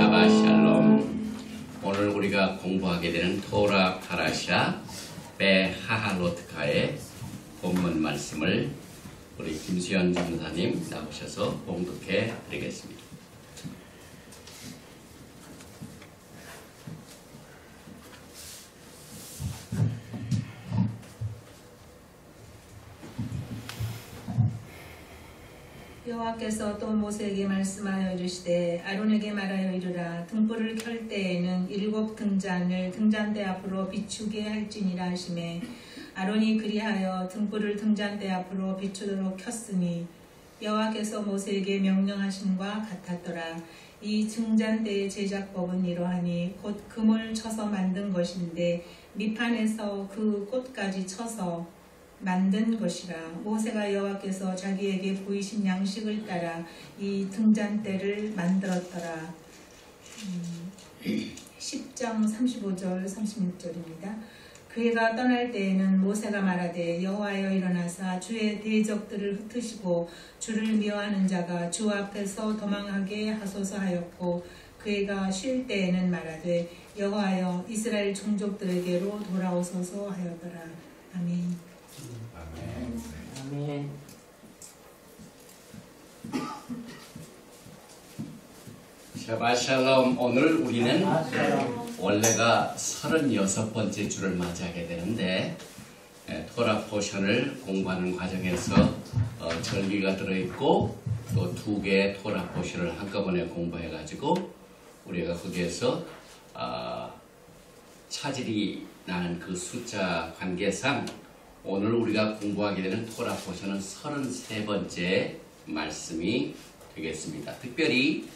샤바 샬롬. 오늘 우리가 공부하게 되는 토라 파라샤 베하하로트카의 본문 말씀을 우리 김수현 전사님 나오셔서 봉독해 드리겠습니다. 여호와께서 또 모세에게 말씀하여 이르시되 아론에게 말하여 이르라. 등불을 켤 때에는 7 등잔을 등잔대 앞으로 비추게 할지니라 하시매 아론이 그리하여 등불을 등잔대 앞으로 비추도록 켰으니 여호와께서 모세에게 명령하신과 같았더라. 이 등잔대의 제작법은 이러하니 곧 금을 쳐서 만든 것인데 밑판에서 그 꽃까지 쳐서 만든 것이라. 모세가 여호와께서 자기에게 보이신 양식을 따라 이 등잔대를 만들었더라. 10장 35절 36절입니다. 그가 떠날 때에는 모세가 말하되 여호와여 일어나사 주의 대적들을 흩으시고 주를 미워하는 자가 주 앞에서 도망하게 하소서 하였고 그가 쉴 때에는 말하되 여호와여 이스라엘 종족들에게로 돌아오소서 하였더라. 아멘. 아멘. 샤바샬롬. 오늘 우리는 원래가 36번째 주를 맞이하게 되는데 토라 포션을 공부하는 과정에서 절기가 들어있고 또 2개의 토라 포션을 한꺼번에 공부해가지고 우리가 거기에서 차질이 나는 그 숫자 관계상 오늘 우리가 공부하게 되는 토라 포션은 33번째 말씀이 되겠습니다. 특별히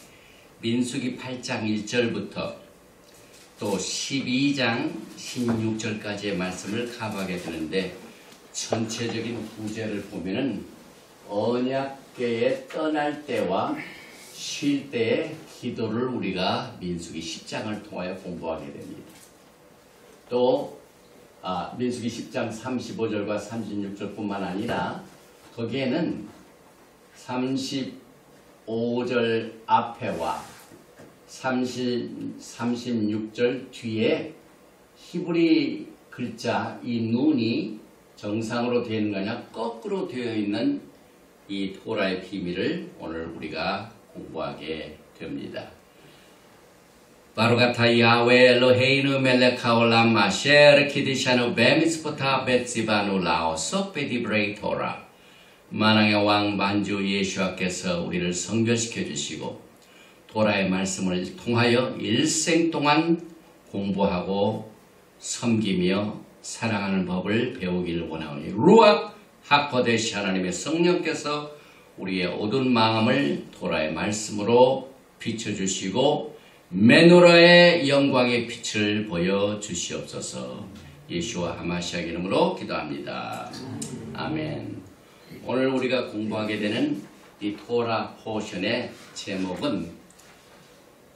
민수기 8장 1절부터 또 12장 16절까지의 말씀을 커버하게 되는데 전체적인 구제를 보면은 언약궤에 떠날 때와 쉴 때의 기도를 우리가 민수기 10장을 통하여 공부하게 됩니다. 또 민수기 10장 35절과 36절뿐만 아니라 거기에는 35절 앞에와 36절 뒤에 히브리 글자 이 눈이 정상으로 되어 있는 거냐 거꾸로 되어 있는 이 토라의 비밀을 오늘 우리가 공부하게 됩니다. 바로가타 야훼 엘로헤이누 멜렉 하올람 마셰르 키디샤누 베미스포타 베츠바누 라오속 베디브레이 토라. 만왕의 왕 만주 예수와께서 우리를 성결시켜 주시고 토라의 말씀을 통하여 일생 동안 공부하고 섬기며 사랑하는 법을 배우기를 원하오니 루악 하코데시 하나님의 성령께서 우리의 어두운 마음을 토라의 말씀으로 비춰주시고 메노라의 영광의 빛을 보여주시옵소서. 예수와 하마시아 이름으로 기도합니다. 아멘. 오늘 우리가 공부하게 되는 이 토라 포션의 제목은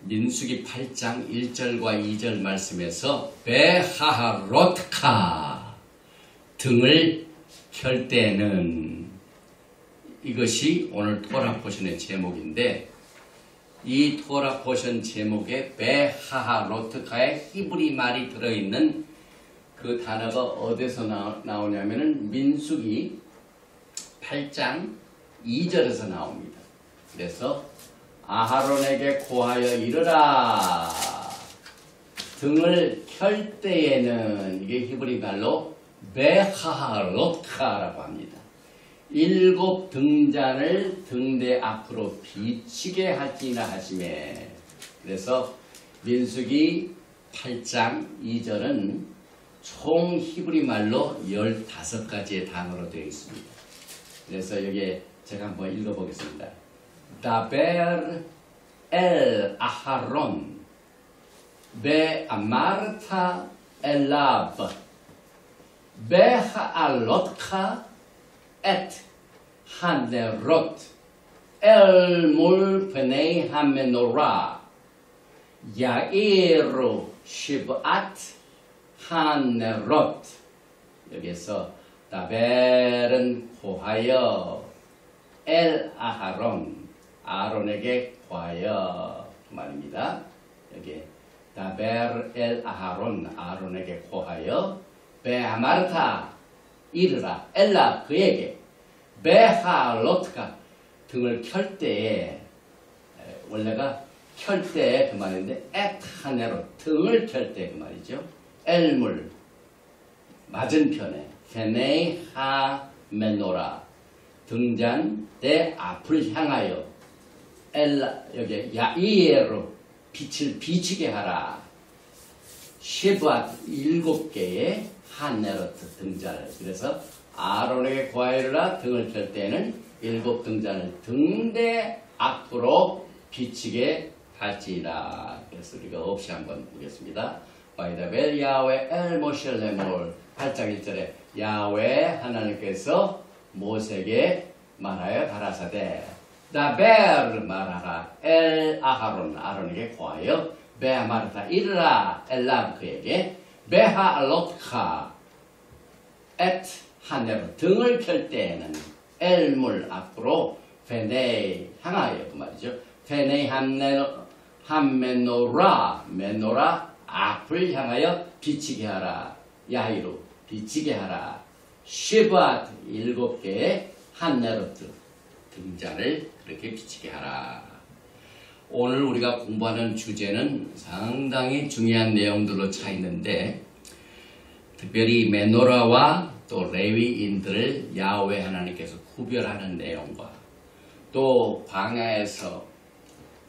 민수기 8장 1절과 2절 말씀에서 베하하로트카 등을 켤 때는 이것이 오늘 토라 포션의 제목인데 이 토라 포션 제목에 베하하로트카의 히브리 말이 들어있는 그 단어가 어디서 나오냐면은 민수기 8장 2절에서 나옵니다. 그래서 아하론에게 고하여 이르라. 등을 켤 때에는 이게 히브리 말로 베하하로트카라고 합니다. 7 등잔을 등대 앞으로 비치게 할지나 하시매. 그래서 민수기 8장 2절은 총 히브리 말로 15가지의 단어로 되어 있습니다. 그래서 여기에 제가 한번 읽어보겠습니다. 다벨 엘 아하론 베아마르타 엘라브 베하알로트카 엣 하네롯 엘몰 페네이 하메노라 야이루 시브앗 하네롯. 여기에서 다벨은 고하여 엘 아하론 아론에게 고하여 그 말입니다. 여기 다벨 엘 아하론 아론에게 고하여 베아마르타 이르라 엘라 그에게 베하롯가 등을 켤 때에 원래가 켤 때 그 말인데 에타네로 등을 켤 때 그 말이죠. 엘물 맞은편에 페네하 메노라 등잔 내 앞을 향하여 엘라 여기 야이에로 빛을 비치게 하라. 쉐브앗 7개의 하네로트 등잔을 그래서 아론에게 고하여라 등을 켤 때에는 7 등잔을 등대 앞으로 비치게 할지라. 그래서 우리가 없이 한번 보겠습니다. 바이다벨 야외 엘 모실레몰 8장 1절에 야외 하나님께서 모세에게 말하여 가라사대 다벨 말하라 엘 아하론 아론에게 고하여 베아마르타 이르라 엘라 그에게 베하알롯카 엣 하네로 등을 켤 때에는 엘물 앞으로 페네 향하여 그 말이죠. 페네 함메노라 메노라 앞을 향하여 비치게 하라. 야이로 비치게 하라. 쉐브앗 7개의 한네로트 등잔을 그렇게 비치게 하라. 오늘 우리가 공부하는 주제는 상당히 중요한 내용들로 차 있는데 특별히 메노라와 또 레위인들을 야훼 하나님께서 구별하는 내용과 또 광야에서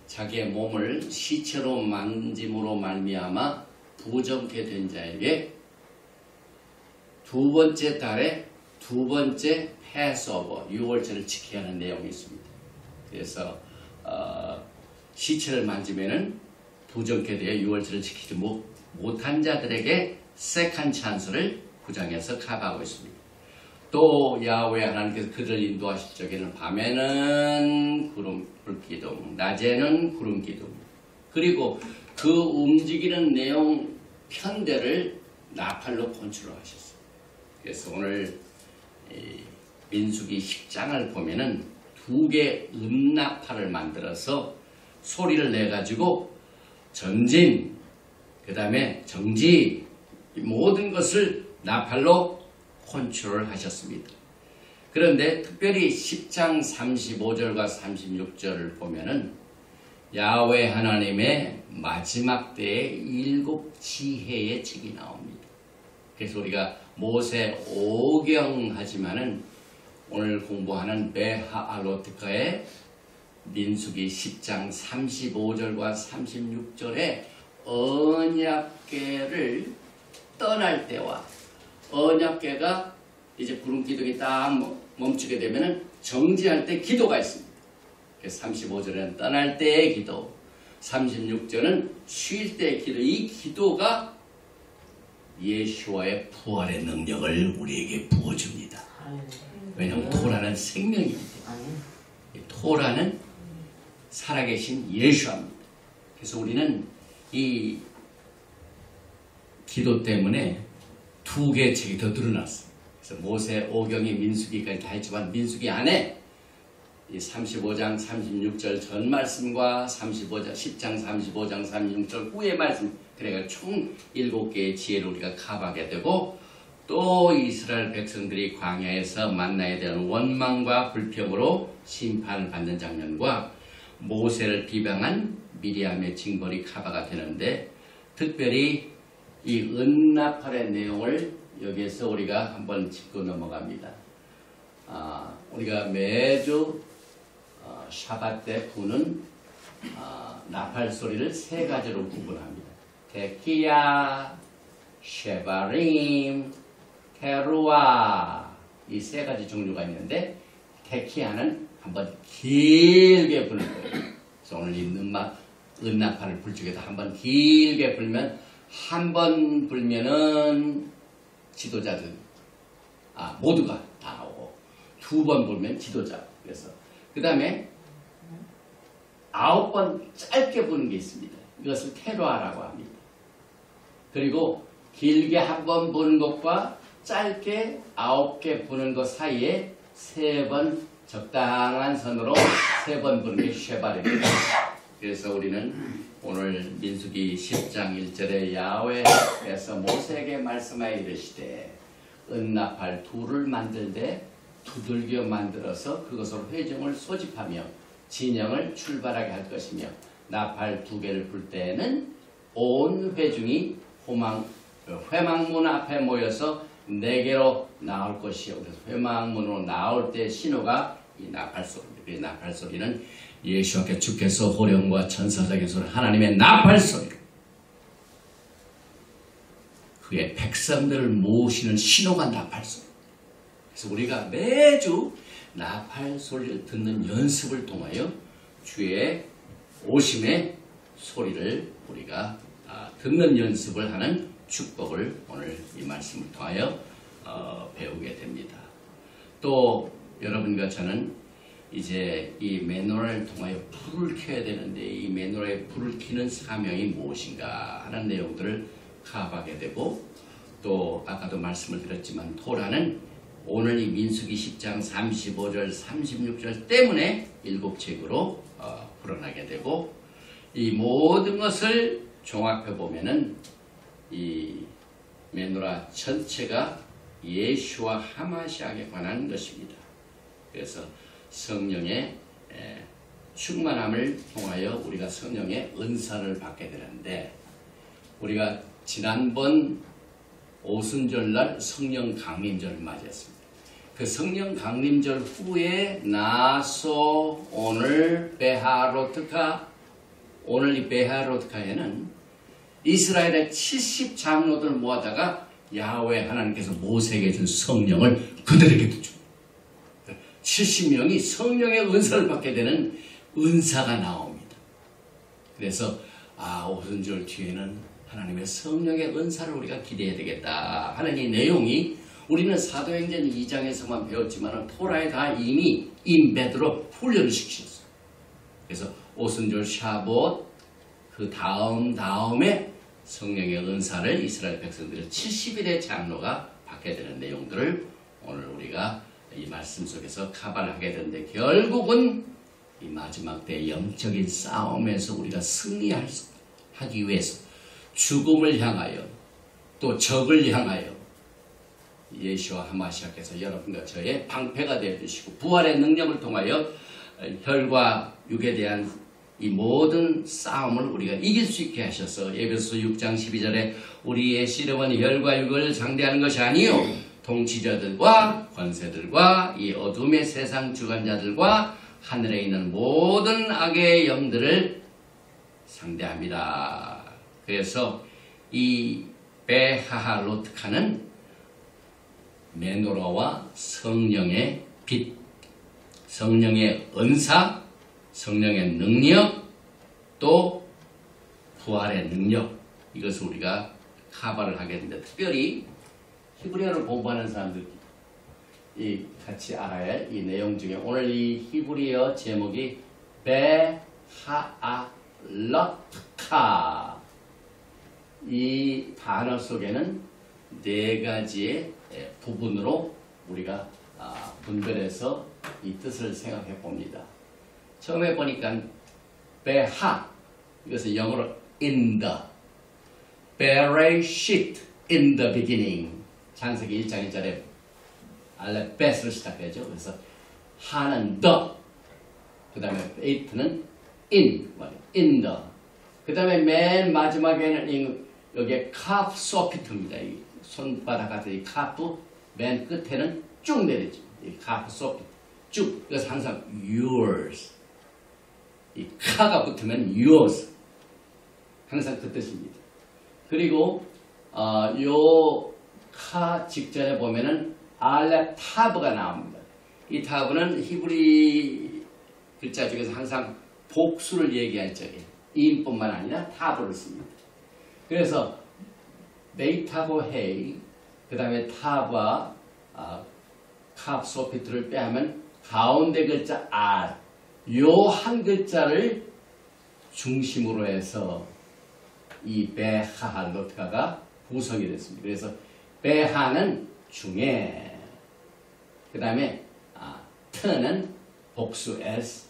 자기의 몸을 시체로 만짐으로 말미암아 부정케 된 자에게 두 번째 달에 두 번째 패스오버 6월절을 지켜야 하는 내용이 있습니다. 그래서 시체를 만지면은 부정케 되어 6월절을 지키지 못한 자들에게 세컨 찬스를 9장에서 커버하고 있습니다. 또 야훼 하나님께서 그들을 인도하실 적에는 밤에는 불기둥, 낮에는 구름기둥, 그리고 그 움직이는 내용 편대를 나팔로 컨트롤하셨어요. 그래서 오늘 민수기 10장을 보면은 2개 음나팔을 만들어서 소리를 내가지고 전진, 그 다음에 정지, 모든 것을 나팔로 컨트롤 하셨습니다. 그런데 특별히 10장 35절과 36절을 보면은 야훼 하나님의 마지막 때의 7 지혜의 책이 나옵니다. 그래서 우리가 모세 오경 하지만은 오늘 공부하는 베하알로트카의 민수기 10장 35절과 36절에 언약궤를 떠날 때와 언약궤가 이제 구름기둥이 딱 멈추게 되면은 정지할 때 기도가 있습니다. 그래서 35절에는 떠날 때의 기도, 36절은 쉴 때의 기도. 이 기도가 예수와의 부활의 능력을 우리에게 부어줍니다. 왜냐하면 토라는 생명입니다. 토라는 살아계신 예수입니다. 그래서 우리는 이 기도 때문에 2개의 책이 더 늘어났어요. 그래서 모세 오경이 민수기까지 다 했지만 민수기 안에 이 35장 36절 전 말씀과 10장 35장 36절 후의 말씀, 그러니까 총 7개의 지혜를 우리가 커버하게 되고, 또 이스라엘 백성들이 광야에서 만나야 되는 원망과 불평으로 심판을 받는 장면과 모세를 비방한 미리암의 징벌이 커버가 되는데, 특별히 이 은나팔의 내용을 여기에서 우리가 한번 짚고 넘어갑니다. 우리가 매주 샤밧 때 부는 나팔 소리를 3가지로 구분합니다. 테키야, 쉐바림, 테루아, 이 3가지 종류가 있는데 테키야는 한번 길게 부는 거예요. 그래서 오늘 이 은나팔을 불 적에도 한번 길게 불면, 한 번 불면은 지도자들 모두가 다 나오고, 2번 불면 지도자. 그래서 그 다음에 9번 짧게 부는 게 있습니다. 이것을 테루아라고 합니다. 그리고 길게 한 번 부는 것과 짧게 9개 부는 것 사이에 3번 적당한 선으로 3번 부는 게 쉐바입니다. 그래서 우리는 오늘 민수기 10장 1절에 야훼께서 모세에게 말씀하여 이르시되 은나팔 둘을 만들되 두들겨 만들어서 그것으로 회중을 소집하며 진영을 출발하게 할 것이며 나팔 2개를 불 때에는 온 회중이 회막문 앞에 모여서 4개로 나올 것이요. 그래서 회막문으로 나올 때 신호가 이 나팔 소리입니다. 이 나팔 소리는 예수께 주께서 호령과 천사적인 소리, 하나님의 나팔 소리, 그의 백성들을 모으시는 신호가 나팔 소리. 그래서 우리가 매주 나팔 소리를 듣는 연습을 통하여 주의 오심의 소리를 우리가 듣는 연습을 하는 축복을 오늘 이 말씀을 통하여 배우게 됩니다. 또 여러분과 저는 이제 이 메노라를 통하여 불을 켜야 되는데 이 메노라에 불을 켜는 사명이 무엇인가 하는 내용들을 파악하게 되고, 또 아까도 말씀을 드렸지만 토라는 오늘 이 민수기 10장 35절 36절 때문에 7책으로 풀어나게 되고, 이 모든 것을 종합해 보면은 이 메노라 전체가 예수와 하마시아에 관한 것입니다. 그래서 성령의 충만함을 통하여 우리가 성령의 은사를 받게 되는데, 우리가 지난번 오순절날 성령 강림절을 맞이했습니다. 그 성령 강림절 후에 나서 오늘 베하로트카, 오늘 이 베하로트카에는 이스라엘의 70장로들 모아다가 야훼 하나님께서 모세에게 준 성령을 그들에게도 줍니다. 70명이 성령의 은사를 받게 되는 은사가 나옵니다. 그래서 오순절 뒤에는 하나님의 성령의 은사를 우리가 기대해야 되겠다 하는 이 내용이, 우리는 사도행전 2장에서만 배웠지만 토라에 다 이미 임베드로 훈련을 시키셨어요. 그래서 오순절 샤봇 그 다음에 성령의 은사를 이스라엘 백성들의 70일의 장로가 받게 되는 내용들을 오늘 우리가 이 말씀 속에서 카바를 하게 되는데, 결국은 이 마지막 때 영적인 싸움에서 우리가 승리하기 위해서 죽음을 향하여 또 적을 향하여 예수와 하마시아께서 여러분과 저의 방패가 되어주시고 부활의 능력을 통하여 혈과 육에 대한 이 모든 싸움을 우리가 이길 수 있게 하셔서 에베소서 6장 12절에 우리의 씨름은 혈과 육을 상대하는 것이 아니요 통치자들과 권세들과 이 어둠의 세상 주관자들과 하늘에 있는 모든 악의 영들을 상대합니다. 그래서 이 베하로트카는 메노라와 성령의 빛, 성령의 은사, 성령의 능력, 또 부활의 능력, 이것을 우리가 카바를 하게 됩니다. 특별히 히브리어를 공부하는 사람들이 같이 알아야 할 이 내용 중에 오늘 이 히브리어 제목이 베하알러트카, 이 단어 속에는 4가지의 부분으로 우리가 분별해서 이 뜻을 생각해 봅니다. 처음에 보니까 베하, 이것은 영어로 in the, 베레시트, in the beginning, 창세기 1장 1절에 알렙벳으로 시작하죠. 그래서 하는 the, 그 다음에 에이트는 in the, 그 다음에 맨 마지막에는 여기에 카프 소피트입니다. 이 손바닥 같은 이 카프 맨 끝에는 쭉 내리죠. 이 카프 소피트 쭉. 그래서 항상 yours, 이 카가 붙으면 yours, 항상 그 뜻입니다. 그리고 요 카 직전에 보면은 알렙 타브가 나옵니다. 이 타브는 히브리 글자 중에서 항상 복수를 얘기할 적에 인뿐만 아니라 타브를 씁니다. 그래서 베이타고 헤이, 그 다음에 타브와 카프소피트를 빼하면 가운데 글자 R, 요 한 글자를 중심으로 해서 이 베하알로트카가 구성이 됐습니다. 그래서 베하는 중에, 그 다음에 트는 복수 S,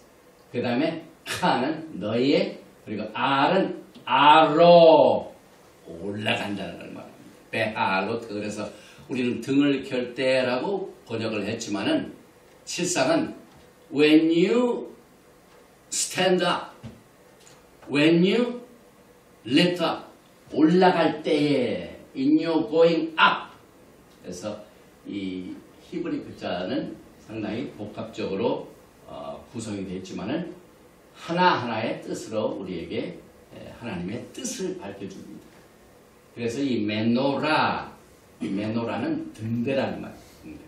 그 다음에 카는 너희의, 그리고 R은 베하로 올라간다는 걸 말합니다. 베하로. 그래서 우리는 등을 켤 때라고 번역을 했지만은 실상은 when you stand up, when you lift up, 올라갈 때에 in you going up. 그래서 이 히브리 글자는 상당히 복합적으로 구성이 되어 있지만은 하나하나의 뜻으로 우리에게 하나님의 뜻을 밝혀줍니다. 그래서 이 메노라는 등대라는 말입니다.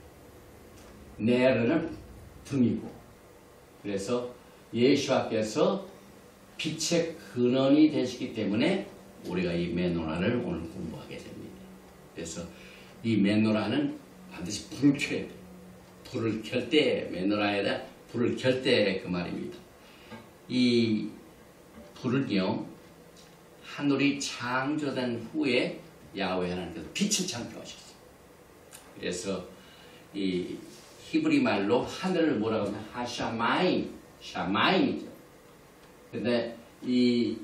네르는 등이고, 그래서 예수께서 빛의 근원이 되시기 때문에 우리가 이 메노라를 오늘 공부하게 됩니다. 그래서 이 메노라는 반드시 불을 켜야 돼요. 불을 켤 때, 메노라에다 불을 켤 때 그 말입니다. 이 불은요, 하늘이 창조된 후에 야훼 하나님께서 빛을 창조하셨어요. 그래서 이 히브리 말로 하늘을 뭐라고 하면 샤마임이죠. 근데 이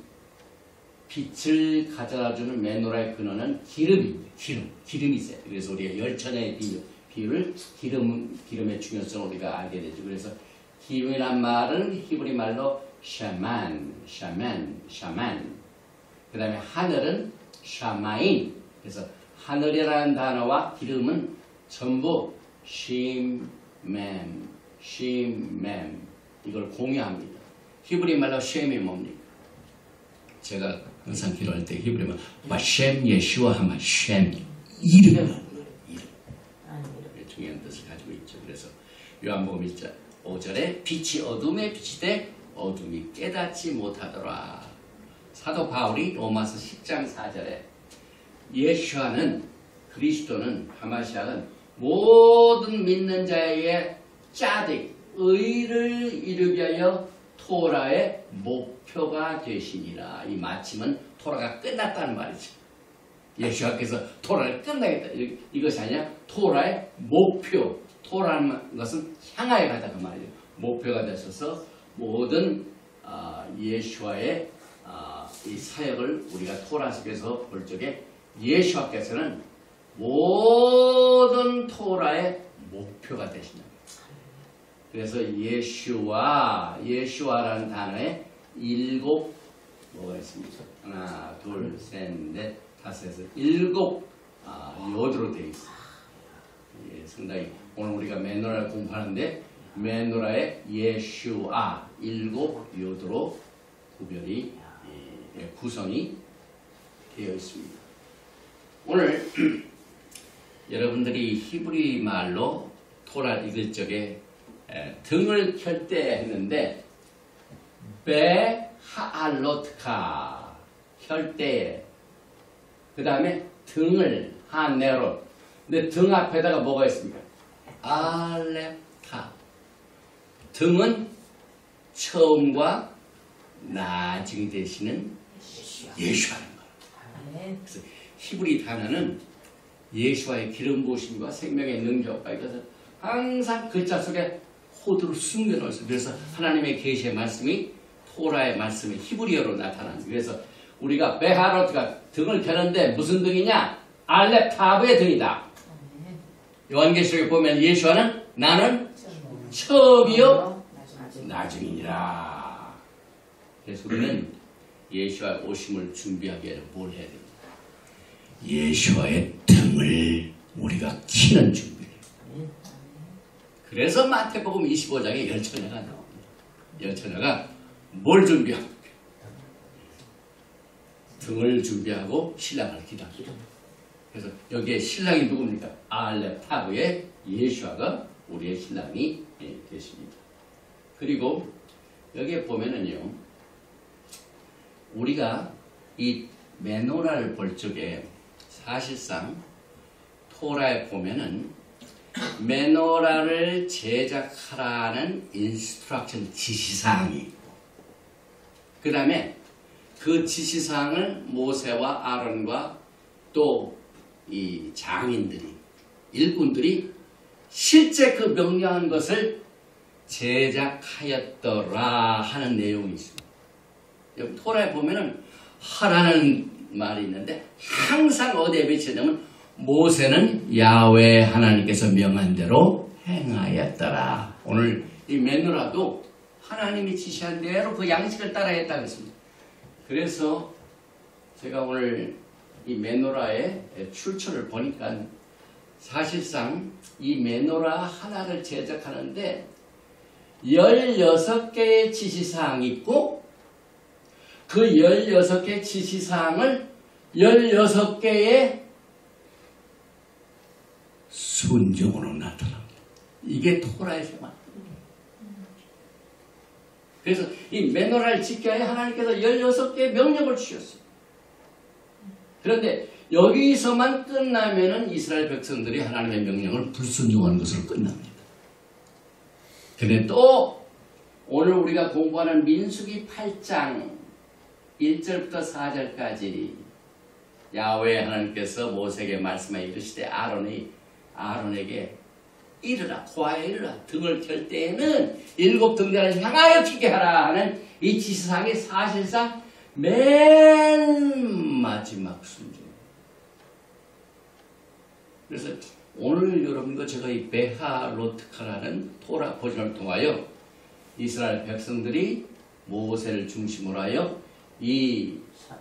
빛을 가져다주는 메노라의 근원은 기름입니다. 기름이 있어요. 그래서 우리가 열천의 비유를 기름의 중요성을 우리가 알게 되죠. 그래서 기름이란 말은 히브리 말로 샤만. 그 다음에 하늘은 샤마인. 그래서 하늘이라는 단어와 기름은 전부 심맴 이걸 공유합니다. 히브리 말로 셈이 뭡니까? 제가 항상 기도할 때 히브리 말 셈 예시와 하면 셈 이름. 중요한 뜻을 가지고 있죠. 그래서 요한복음 1장 5절에 빛이 어둠에 빛이 돼 어둠이 깨닫지 못하더라. 사도 바울이 로마서 10장 4절에 예수와는 그리스도는 하마시아는 모든 믿는 자에게 짜득 의를 이루기 위하여 토라의 목표가 되시니라. 이 마침은 토라가 끝났다는 말이죠. 예수께서 토라를 끝내겠다. 이것이 아니라 토라의 목표. 토라는 것은 향하여 가다 그 말이에요. 목표가 되셔서 모든 예수와의 이 사역을 우리가 토라 속에서 볼 적에 예수께서는 모든 토라의 목표가 되신다. 그래서 예수와라는 단어에 7 뭐가 있습니까? 하나, 둘, 셋, 넷, 다섯에서 7 요드로 되어 있어요. 예, 상당히 오늘 우리가 메노라를 공부하는데 메노라의 예수아 7 요드로 구별이 구성이 되어 있습니다. 오늘 여러분들이 히브리 말로 토라 읽을 적에 등을 켤 때 했는데 베하알로트카 켤 때 그 다음에 등을 하네로. 근데 등 앞에다가 뭐가 있습니까? 알렙타. 등은 처음과 나중이 되시는 예수하는 거예요. 그래서 히브리 단어는 예수와의 기름 부으심과 생명의 능력과 이것을 항상 글자 속에 코드로 숨겨놓았어요. 그래서 하나님의 계시의 말씀이 토라의 말씀이 히브리어로 나타납니다. 그래서 우리가 베하로트가 등을 켜는데 무슨 등이냐? 알렙타브의 등이다. 요한계시록에 보면 예수와는 나는 처음이요 나중이니라. 그래서 우리는 예수와 오심을 준비하기 위해 뭘 해야 됩니까? 예수와의 등을 우리가 키는 준비를 해요. 그래서 마태복음 25장에 열처녀가 나옵니다. 열처녀가 뭘 준비합니까? 등을 준비하고 신랑을 기다립니다. 그래서 여기에 신랑이 누굽니까? 알렙타브의 예수아가 우리의 신랑이 되십니다. 그리고 여기에 보면은요, 우리가 이 메노라를 볼 적에 사실상 토라에 보면은 메노라를 제작하라는 인스트럭션 지시사항이 있고, 그 다음에 그 지시사항을 모세와 아론과 또 이 장인들이, 일꾼들이 실제 그 명령한 것을 제작하였더라 하는 내용이 있습니다. 여기 토라에 보면은 하라는 말이 있는데 항상 어디에 비치냐면 모세는 야훼 하나님께서 명한 대로 행하였더라. 오늘 이 메노라도 하나님이 지시한 대로 그 양식을 따라했다고 했습니다. 그래서 제가 오늘 이 메노라의 출처를 보니까 사실상 이 메노라 하나를 제작하는데 16개의 지시사항이 있고 그 16개의 지시사항을 16개의 순종으로 나타납니다. 이게 토라의 생활. 그래서 이 메노라를 지켜야 하나님께서 16개의 명령을 주셨어요. 그런데 여기서만 끝나면은 이스라엘 백성들이 하나님의 명령을 불순종하는 것으로 끝납니다. 그런데 또 오늘 우리가 공부하는 민수기 8장 1절부터 4절까지 야훼 하나님께서 모세에게 말씀하여 이르시되 아론에게 이르라 고아에 이르라 등을 켤 때에는 7 등잔을 향하여 튀게 하라 하는 이 지시사항이 사실상 맨 마지막 순종. 그래서 오늘 여러분과 제가 이 베하로트카라는 토라 버전을 통하여 이스라엘 백성들이 모세를 중심으로 하여 이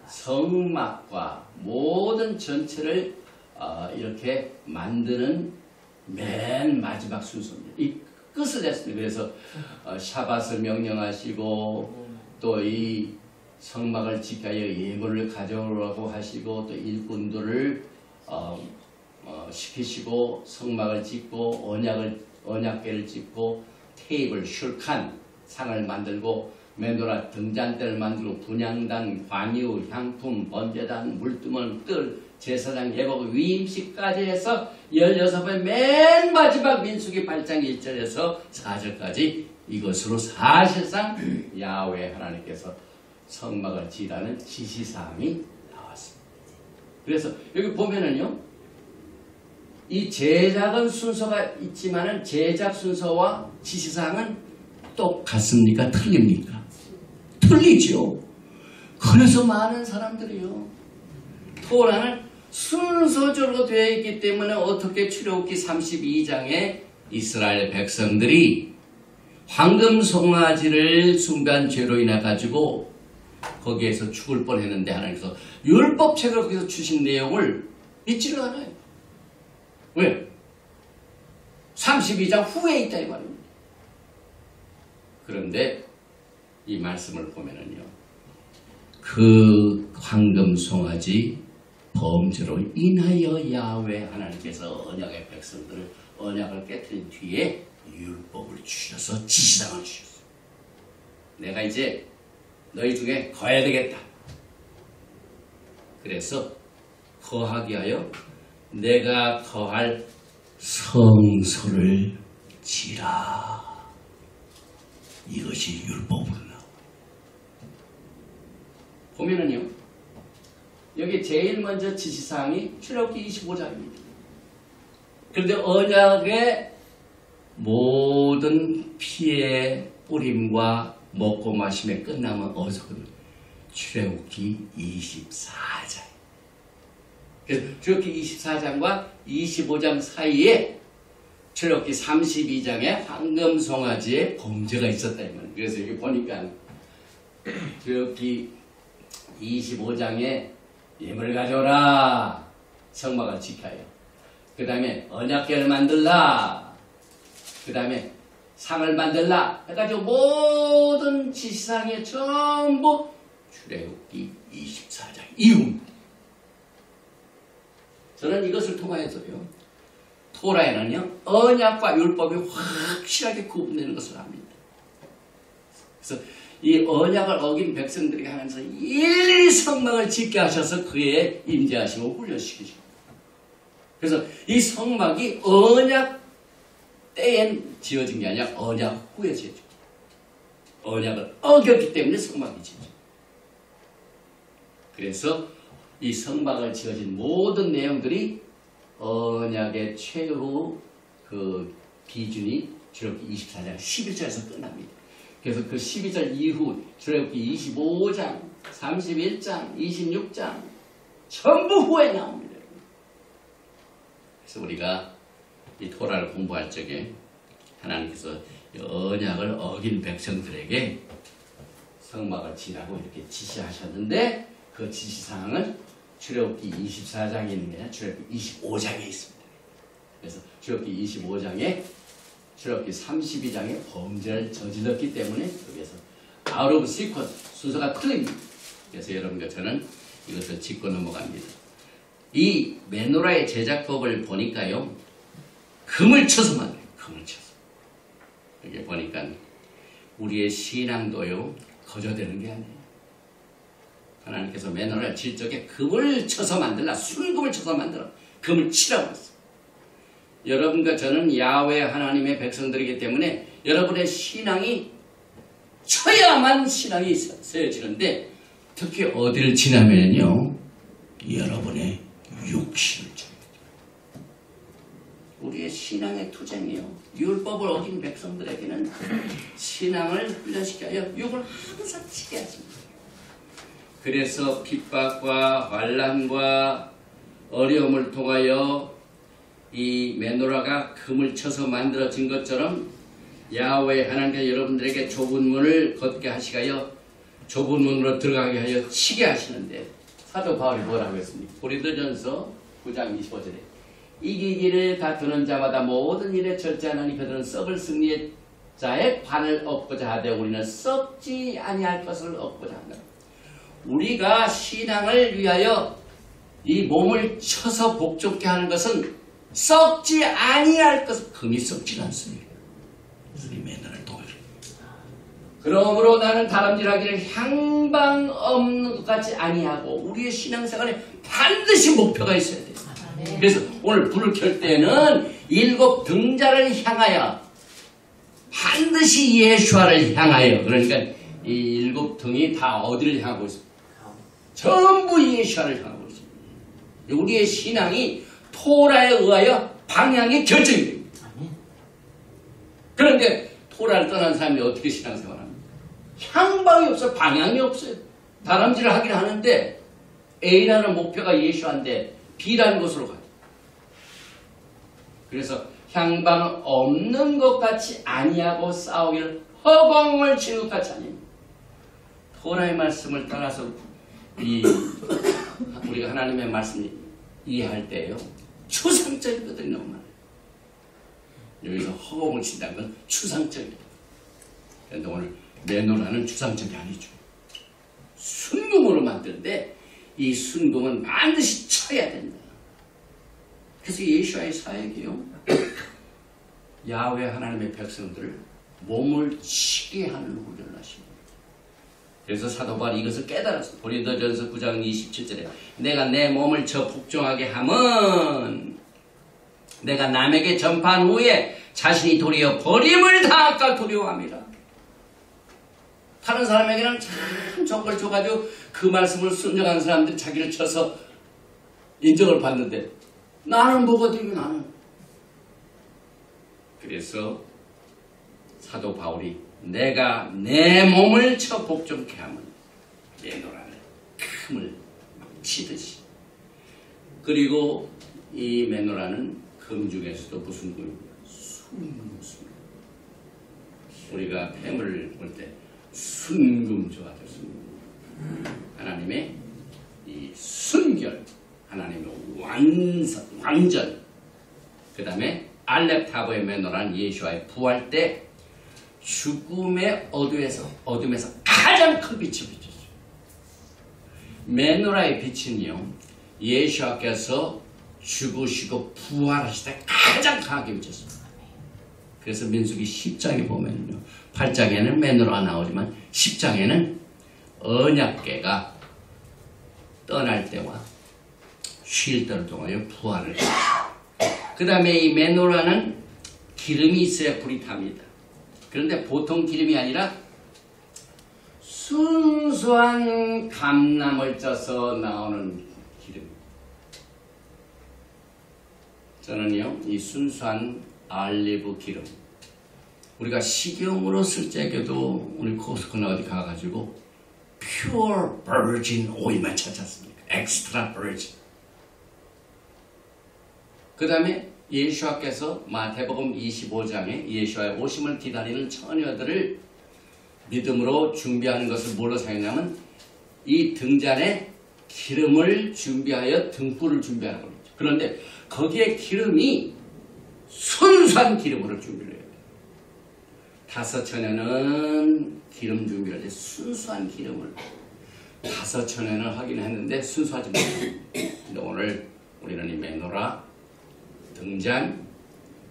성막과 모든 전체를 이렇게 만드는 맨 마지막 순서입니다. 이 끝을 냈습니다. 그래서 샤밧을 명령하시고 또 이 성막을 지켜야 예물을 가져오라고 하시고 또 일꾼들을 시키시고 성막을 짓고 언약궤를 짓고 테이블 슐칸 상을 만들고 메노라 등잔대를 만들고 분향단, 관유, 향품, 번제단, 물두멍, 뜰, 제사장, 예복, 위임식까지 해서 16번 맨 마지막 민수기 8장 1절에서 4절까지 이것으로 사실상 야훼 하나님께서 성막을 지으라는 지시사항이 나왔습니다. 그래서 여기 보면은요, 이 제작은 순서가 있지만은 제작 순서와 지시사항은 똑같습니까? 틀립니까? 틀리죠. 그래서 많은 사람들이요, 토라는 순서적으로 되어 있기 때문에 어떻게 출애굽기 32장에 이스라엘 백성들이 황금 송아지를 숭배한 죄로 인해 가지고 거기에서 죽을 뻔했는데 하나님께서 율법책을 거기서 주신 내용을 잊지를 않아요. 왜? 32장 후에 있다 이 말입니다. 그런데 이 말씀을 보면은요, 그 황금 송아지 범죄로 인하여 야훼 하나님께서 언약의 백성들을 언약을 깨뜨린 뒤에 율법을 주셔서 지시사항을 주셨어요. 내가 이제 너희 중에 거해야 되겠다. 그래서 거하기 하여 내가 거할 성소를 지라. 이것이 율법으로 나와요. 보면은요, 여기 제일 먼저 지시사항이 출애굽기 25장입니다. 그런데 언약의 모든 피의 뿌림과 먹고 마심에 끝나면 어디서 끝나요? 출애굽기 24장. 그래서 출애굽기 24장과 25장 사이에 출애굽기 32장에 황금 송아지의 범죄가 있었다 이 말이에요. 그래서 여기 보니까 출애굽기 25장에 예물을 가져오라, 성막을 지켜요. 그 다음에 언약궤를 만들라, 그 다음에 상을 만들라 해가지고 모든 지시사항에 전부 출애굽기 24장 이후입니다. 저는 이것을 통하여서요, 토라에는요 언약과 율법이 확실하게 구분되는 것을 압니다. 그래서 이 언약을 어긴 백성들에게 하면서 일일이 성막을 짓게 하셔서 그의 임재하심을 훈련시키죠. 그래서 이 성막이 언약 때엔 지어진 게 아니라 언약 후에 지어져. 언약을 어겼기 때문에 성막이 지어져. 그래서 이 성막을 지어진 모든 내용들이 언약의 최후 그 기준이 출애굽기 24장 11절에서 끝납니다. 그래서 그 12절 이후 출애굽기 25장 31장, 26장 전부 후에 나옵니다. 그래서 우리가 이 토라를 공부할 적에 하나님께서 언약을 어긴 백성들에게 성막을 지라고 이렇게 지시하셨는데 그 지시사항은 출애굽기 24장에 있는 게 아니라 출애굽기 25장에 있습니다. 그래서 출애굽기 25장에 출애굽기 32장에 범죄를 저질렀기 때문에 여기에서 out of sequence 순서가 틀립니다. 그래서 여러분과 저는 이것을 짚고 넘어갑니다. 이 메노라의 제작법을 보니까요, 금을 쳐서 만들어요. 금을 쳐서. 여기 보니까 우리의 신앙도요 거저되는 게 아니에요. 하나님께서 메노라를 칠 적에 금을 쳐서 만들라, 순금을 쳐서 만들어 금을 치라고 했어요. 여러분과 저는 야훼 하나님의 백성들이기 때문에 여러분의 신앙이 쳐야만 신앙이 세워지는데, 특히 어디를 치냐면요, 여러분의 육신을 칩니다. 우리의 신앙의 투쟁이요, 율법을 어긴 백성들에게는 신앙을 훈련시켜야 육을 항상 치게 하십니다. 그래서 핍박과 환난과 어려움을 통하여 이 메노라가 금을 쳐서 만들어진 것처럼 야훼 하나님께서 여러분들에게 좁은 문을 걷게 하시가요, 좁은 문으로 들어가게 하여 치게 하시는데, 사도 바울이 뭐라고 했습니까? 고린도전서 9장 25절에 이기기를 다투는 자마다 모든 일에 절제하나니 그들은 썩을 승리의 자의 관을 얻고자 하되 우리는 썩지 아니할 것을 얻고자 한다. 우리가 신앙을 위하여 이 몸을 쳐서 복종케 하는 것은 썩지 아니할 것을, 금이 썩지 않습니다. 우리 매너를 도와줘. 그러므로 나는 다람쥐라기를 향방 없는 것 같지 아니하고, 우리의 신앙생활에 반드시 목표가 있어야 돼요. 그래서 오늘 불을 켤 때는 7 등자를 향하여, 반드시 예수와를 향하여, 그러니까 이 7 등이 다 어디를 향하고 있습니까? 전부 예수와를 향하고 있습니다. 우리의 신앙이 토라에 의하여 방향이 결정이 됩니다. 그런데 토라를 떠난 사람이 어떻게 신앙생활합니까? 향방이 없어요. 방향이 없어요. 다람쥐를 하긴 하는데 A라는 목표가 예수한데 B라는 곳으로 가요. 그래서 향방 없는 것 같이 아니하고 싸우기를 허공을 치는 것 같이 아닙니다. 토라의 말씀을 따라서 우리가 하나님의 말씀을 이해할 때요, 추상적인 것들이 너무 많아요. 여기서 허공을 친다는 건 추상적이에요. 그런데 오늘 메노라는 추상적이 아니죠. 순금으로 만드는데 이 순금은 반드시 쳐야 된다. 그래서 예수와의 사역이요, 야훼 하나님의 백성들을 몸을 치게 하는 훈련을 하십니다. 그래서 사도 바울이 이것을 깨달았습니다. 고린도전서 9장 27절에 내가 내 몸을 저 복종하게 함은 내가 남에게 전파한 후에 자신이 도리어 버림을 당할까 두려워함이라. 다른 사람에게는 참 좋은 걸 줘가지고 그 말씀을 순종한 사람들이 자기를 쳐서 인정을 받는데 나는 뭐거든요, 나는. 그래서 사도 바울이 내가 내 몸을 쳐 복종케 하면 메노라를 금을 치듯이. 그리고 이 메노라는 금 중에서도 무슨 금입니까? 순금. 우리가 폐물을 볼 때 순금 좋아졌습니다. 하나님의 이 순결, 하나님의 완전, 그 다음에 알렙타보의 메노라는 예수와의 부활 때 죽음의 어둠에서 가장 큰 빛을 비쳤어요. 메노라의 빛은요, 예수께서 죽으시고 부활하실 때 가장 강하게 비쳤어요. 그래서 민수기 10장에 보면요, 8장에는 메노라가 나오지만 10장에는 언약궤가 떠날 때와 쉴 때를 통하여 부활을 해요. 그 다음에 이 메노라는 기름이 있어야 불이 탑니다. 그런데 보통 기름이 아니라 순수한 감람을 쪄서 나오는 기름. 저는요, 이 순수한 알리브 기름, 우리가 식용으로 쓸 적에도 우리 코스코나 어디 가가지고 pure virgin oil만 찾았습니까? extra virgin. 그 다음에 예수와께서 마태복음 25장에 예수와의 오심을 기다리는 처녀들을 믿음으로 준비하는 것을 뭘로 사용하냐면 이 등잔에 기름을 준비하여 등불을 준비하는 거죠. 그런데 거기에 기름이 순수한 기름으로 준비를 해요. 5 처녀는 기름 준비를 할 때 순수한 기름을 5 처녀는 하긴 했는데 순수하지 못해요. 근데 오늘 우리는 이 메노라, 등잔,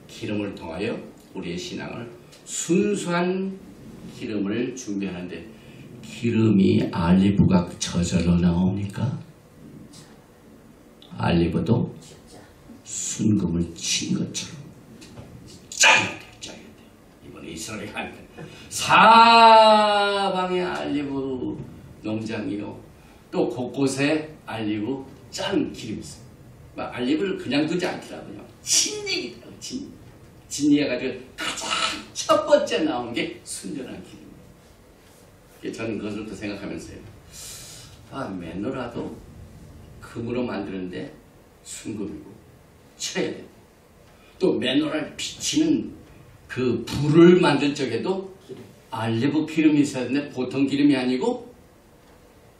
기름을 통하여 우리의 신앙을 순수한 기름을 준비하는데 기름이 알리브가 저절로 나옵니까? 알리브도 순금을 친 것처럼 짜야 돼, 짜야 돼. 이번에 이스라엘이 하니까 사방에 알리브 농장이요. 또 곳곳에 알리브 짠 기름이 있어요. 막 알리브를 그냥 두지 않더라고요. 진리기더라고요. 진리해가지고 가장 첫 번째 나온 게 순전한 기름이에요. 저는 그것을 또 생각하면서요. 메노라도 금으로 만드는데 순금이고 쳐야 돼요. 또 메노라를 비치는 그 불을 만들 적에도 알리브 기름이 있어야 되는데 보통 기름이 아니고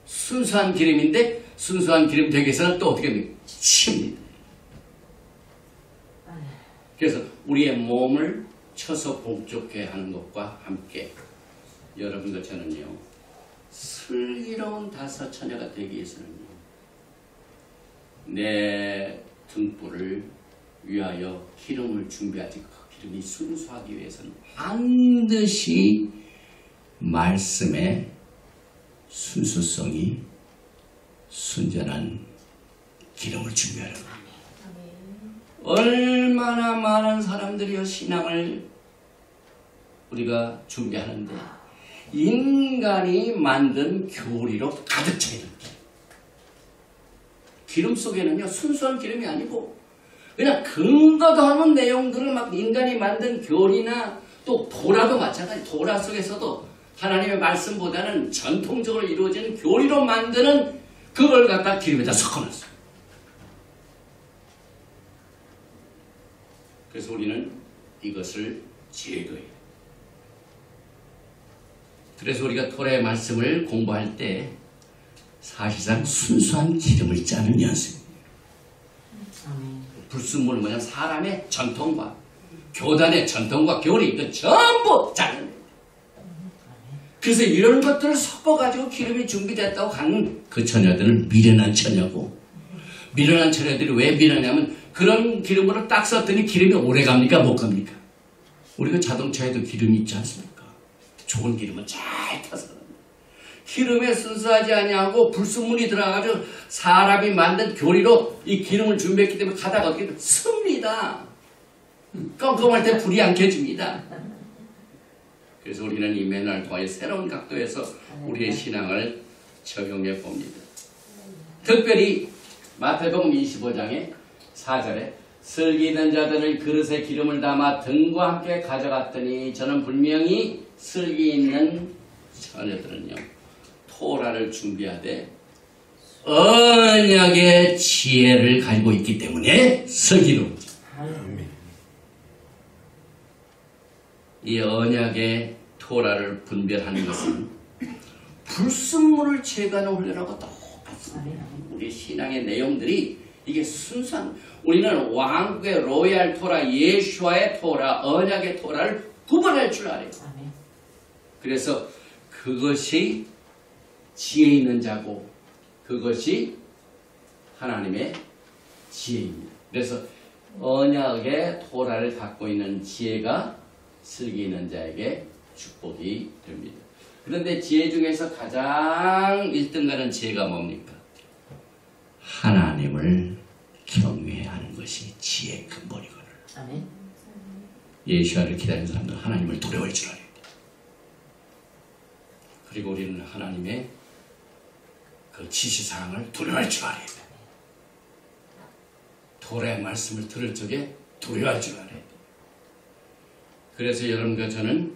순수한 기름인데 순수한 기름 되기 위해서는 또 어떻게 합니까? 칩니다. 그래서 우리의 몸을 쳐서 복잡해 하는 것과 함께 여러분과 저는요 슬기로운 5 처녀가 되기 위해서는요 내 등불을 위하여 기름을 준비하지 그 기름이 순수하기 위해서는 반드시 말씀의 순수성이 순전한 기름을 준비하라. 얼마나 많은 사람들이요 신앙을 우리가 준비하는데 인간이 만든 교리로 가득 차 있는 기름 속에는요 순수한 기름이 아니고 그냥 근거도 없는 내용들을 막 인간이 만든 교리나 또 도라도 마찬가지. 도라 속에서도 하나님의 말씀보다는 전통적으로 이루어지는 교리로 만드는 그걸 갖다 기름에다 섞어놨어요. 그래서 우리는 이것을 제거해요. 그래서 우리가 토라의 말씀을 공부할 때 사실상 순수한 기름을 짜는 연습입니다. 불순물은 뭐냐면 사람의 전통과 교단의 전통과 교리 그 전부 짜는 거예요. 그래서 이런 것들을 섞어가지고 기름이 준비됐다고 가는 그 처녀들은 미련한 처녀고 미련한 처녀들이 왜 미련하냐면 그런 기름으로 딱 썼더니 기름이 오래 갑니까? 못 갑니까? 우리가 자동차에도 기름이 있지 않습니까? 좋은 기름은 잘 타서 기름에 순수하지 아니하고 불순물이 들어가가지고 사람이 만든 교리로 이 기름을 준비했기 때문에 가다가 어떻게 씁니다. 껌껌할 때 불이 안 켜집니다. 그래서 우리는 이 맨날 통하여 새로운 각도에서 우리의 신앙을 적용해 봅니다. 특별히 마태복음 25장의 4절에 슬기 있는 자들을 그릇에 기름을 담아 등과 함께 가져갔더니 저는 분명히 슬기 있는 처녀들은요 토라를 준비하되 언약의 지혜를 가지고 있기 때문에 슬기로운 이 언약의 토라를 분별하는 것은 불순물을 제거하는 훈련하고 똑같습니다. 우리 신앙의 내용들이 이게 순수한 우리는 왕국의 로얄 토라, 예수와의 토라, 언약의 토라를 구분할 줄 알아요. 그래서 그것이 지혜 있는 자고 그것이 하나님의 지혜입니다. 그래서 언약의 토라를 갖고 있는 지혜가 슬기 있는 자에게 축복이 됩니다. 그런데 지혜 중에서 가장 1등 가는 지혜가 뭡니까? 하나님을 경외하는 것이 지혜의 근본이거늘. 아멘. 예수와를 기다리는 사람들은 하나님을 두려워할 줄 알아야 돼. 그리고 우리는 하나님의 그 지시사항을 두려워할 줄 알아야 돼. 토라의 말씀을 들을 적에 두려워할 줄 알아야 돼. 그래서 여러분과 저는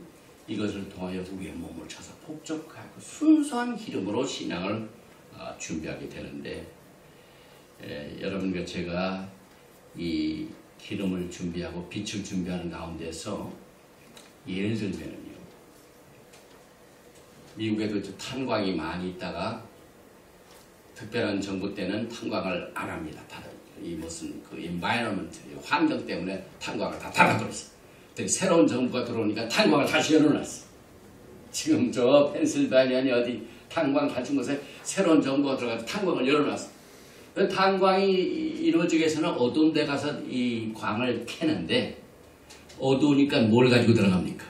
이것을 통하여 우리의 몸을 쳐서 복잡하고 순수한 기름으로 신앙을 준비하게 되는데, 여러분과 제가 이 기름을 준비하고 빛을 준비하는 가운데서 예를 들면요, 미국에도 탄광이 많이 있다가 특별한 정부 때는 탄광을 안 합니다. 이 무슨 그 environment, 환경 때문에 탄광을 다 닫아버렸어. 새로운 정부가 들어오니까 탄광을 다시 열어놨어. 지금 저 펜실바니아니 어디 탄광 닫힌 곳에 새로운 정부가 들어가서 탄광을 열어놨어. 탄광이 이루어지기 위해서는 어두운 데 가서 이 광을 캐는데, 어두우니까 뭘 가지고 들어갑니까?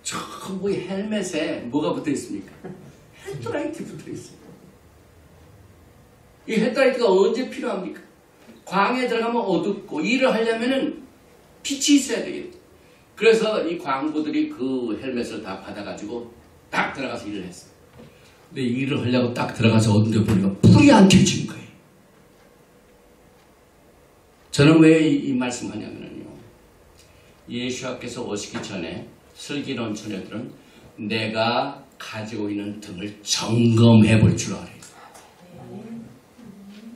전부 헬멧에 뭐가 붙어 있습니까? 헤드라이트 붙어 있어요. 이 헤드라이트가 언제 필요합니까? 광에 들어가면 어둡고, 일을 하려면은 빛이 있어야 되겠다. 그래서 이 광부들이 그 헬멧을 다 받아가지고 딱 들어가서 일을 했어요. 근데 일을 하려고 딱 들어가서 어두운 데 보니까 불이 안 켜진 거예요. 저는 왜 이 말씀하냐면요, 예수께서 오시기 전에 슬기로운 처녀들은 내가 가지고 있는 등을 점검해 볼 줄 알아요.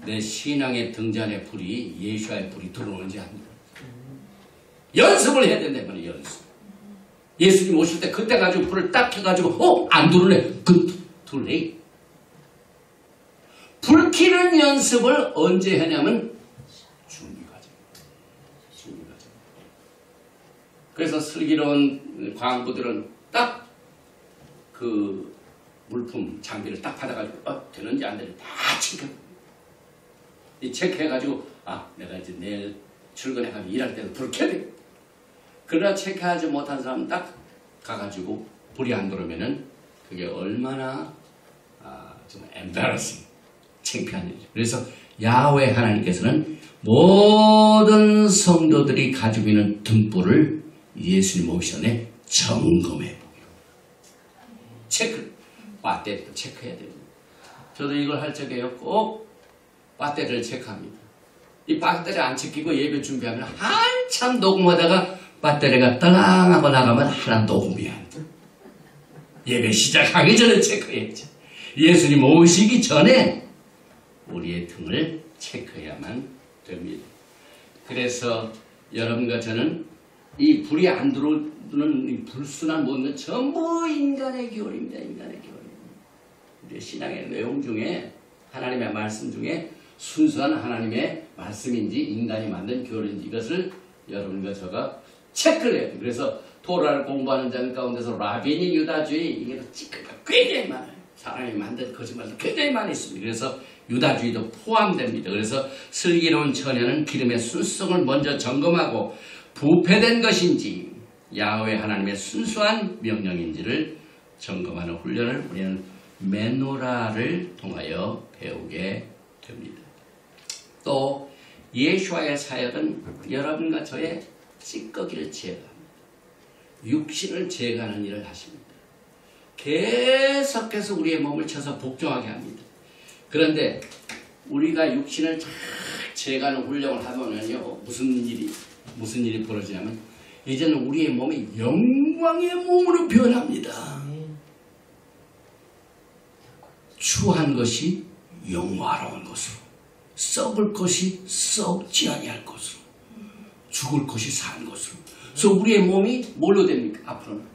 내 신앙의 등잔의 불이 예수와의 불이 들어오는지 안 들어오는지 연습을 해야 된다는 거예요. 연습. 예수님 오실 때 그때 가지고 불을 딱 켜가지고 안 들어오네. 둘레. 불 켜는 연습을 언제 하냐면 준비과정. 그래서 슬기로운 광부들은 딱 그 물품 장비를 딱 받아가지고 되는지 안 되는지 다 체크해. 이 체크해가지고 내가 이제 내일 출근해가지고 일할 때는 불을 켜야 돼. 그러나 체크하지 못한 사람은 딱 가가지고 불이 안 들어오면은 그게 얼마나 좀 embarrassing, 창피한 일이죠. 그래서 야훼 하나님께서는 모든 성도들이 가지고 있는 등불을 예수님 오기 전에 점검해 보기로. 체크, 배터리도 체크해야 됩니다. 저도 이걸 할 적에요. 꼭 배터리를 체크합니다. 이 배터리 안 체크고 예배 준비하면 한참 녹음하다가 배터리가 떠랑하고 나가면 하나 녹음이야. 예배 시작하기 전에 체크해야죠. 예수님 오시기 전에 우리의 등을 체크해야만 됩니다. 그래서 여러분과 저는 이 불이 안 들어오는 이 불순한 모든 건 전부 인간의 기원입니다. 인간의 기원입니다. 우리의 신앙의 내용 중에, 하나님의 말씀 중에 순수한 하나님의 말씀인지 인간이 만든 교리인지 이것을 여러분과 저가 체크를 해야 돼요. 그래서 토라를 공부하는 자 가운데서 라비니 유다주의 이게 찌끄가 굉장히 많아요. 사람이 만든 거짓말도 굉장히 많이 있습니다. 그래서 유다주의도 포함됩니다. 그래서 슬기로운 처녀는 기름의 순수성을 먼저 점검하고 부패된 것인지 야훼 하나님의 순수한 명령인지를 점검하는 훈련을 우리는 메노라를 통하여 배우게 됩니다. 또 예수와의 사역은 여러분과 저의 찌꺼기를 제거합니다. 육신을 제거하는 일을 하십니다. 계속해서 우리의 몸을 쳐서 복종하게 합니다. 그런데 우리가 육신을 잘 제거하는 훈련을 하면요, 무슨 일이 벌어지냐면 이제는 우리의 몸이 영광의 몸으로 변합니다. 추한 것이 영화로운 것으로, 썩을 것이 썩지 아니할 것으로, 죽을 것이 산 것으로. 그래서 우리의 몸이 뭘로 됩니까? 앞으로는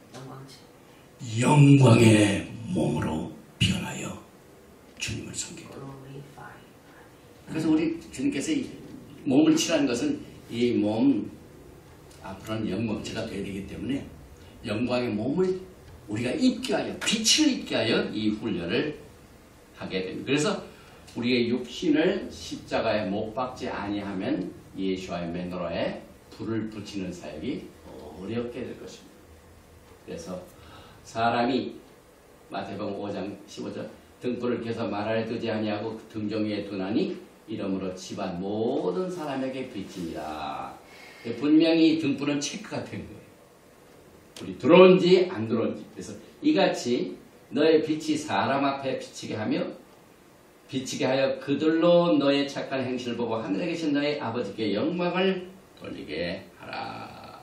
영광의 몸으로 변하여 주님을 섬기고. 그래서 우리 주님께서 이 몸을 칠하는 것은 이 몸 앞으로는 영광체가 되어야 되기 때문에 영광의 몸을 우리가 입게 하여, 빛을 입게 하여 이 훈련을 하게 됩니다. 그래서 우리의 육신을 십자가에 못 박지 아니하면 예수와의 메노라에 불을 붙이는 사역이 어렵게 될 것입니다. 그래서 사람이 마태복음 5장 15절 등불을 켜서 마라에 두지 아니하고 등정 위에 두나니 이러므로 집안 모든 사람에게 빛이니라. 분명히 등불은 체크가 된 거예요. 불이 들어온지 안 들어온지. 그래서 이같이 너의 빛이 사람 앞에 비치게 하여 그들로 너의 착한 행실을 보고 하늘에 계신 너의 아버지께 영광을 돌리게 하라.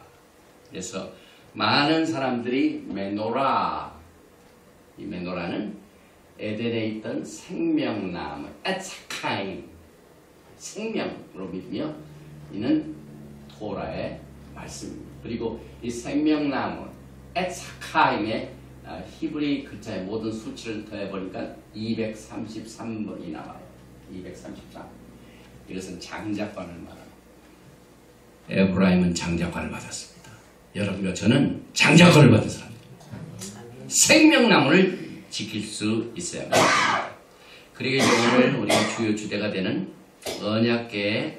그래서 많은 사람들이 메노라, 이 메노라는 에덴에 있던 생명나무, 에츠카임, 생명으로 믿으며 이는 토라의 말씀입니다. 그리고 이 생명나무, 에츠카임의 히브리 글자의 모든 수치를 더해보니까 233번이 나와요. 233. 이것은 장자권을 말합니다. 에브라임은 장자권을 받았습니다. 여러분과 저는 장자권을 받은 사람입니다. 생명나무를 지킬 수 있어야 합니다. 그리고 이제 오늘 우리 주요 주제가 되는 언약궤에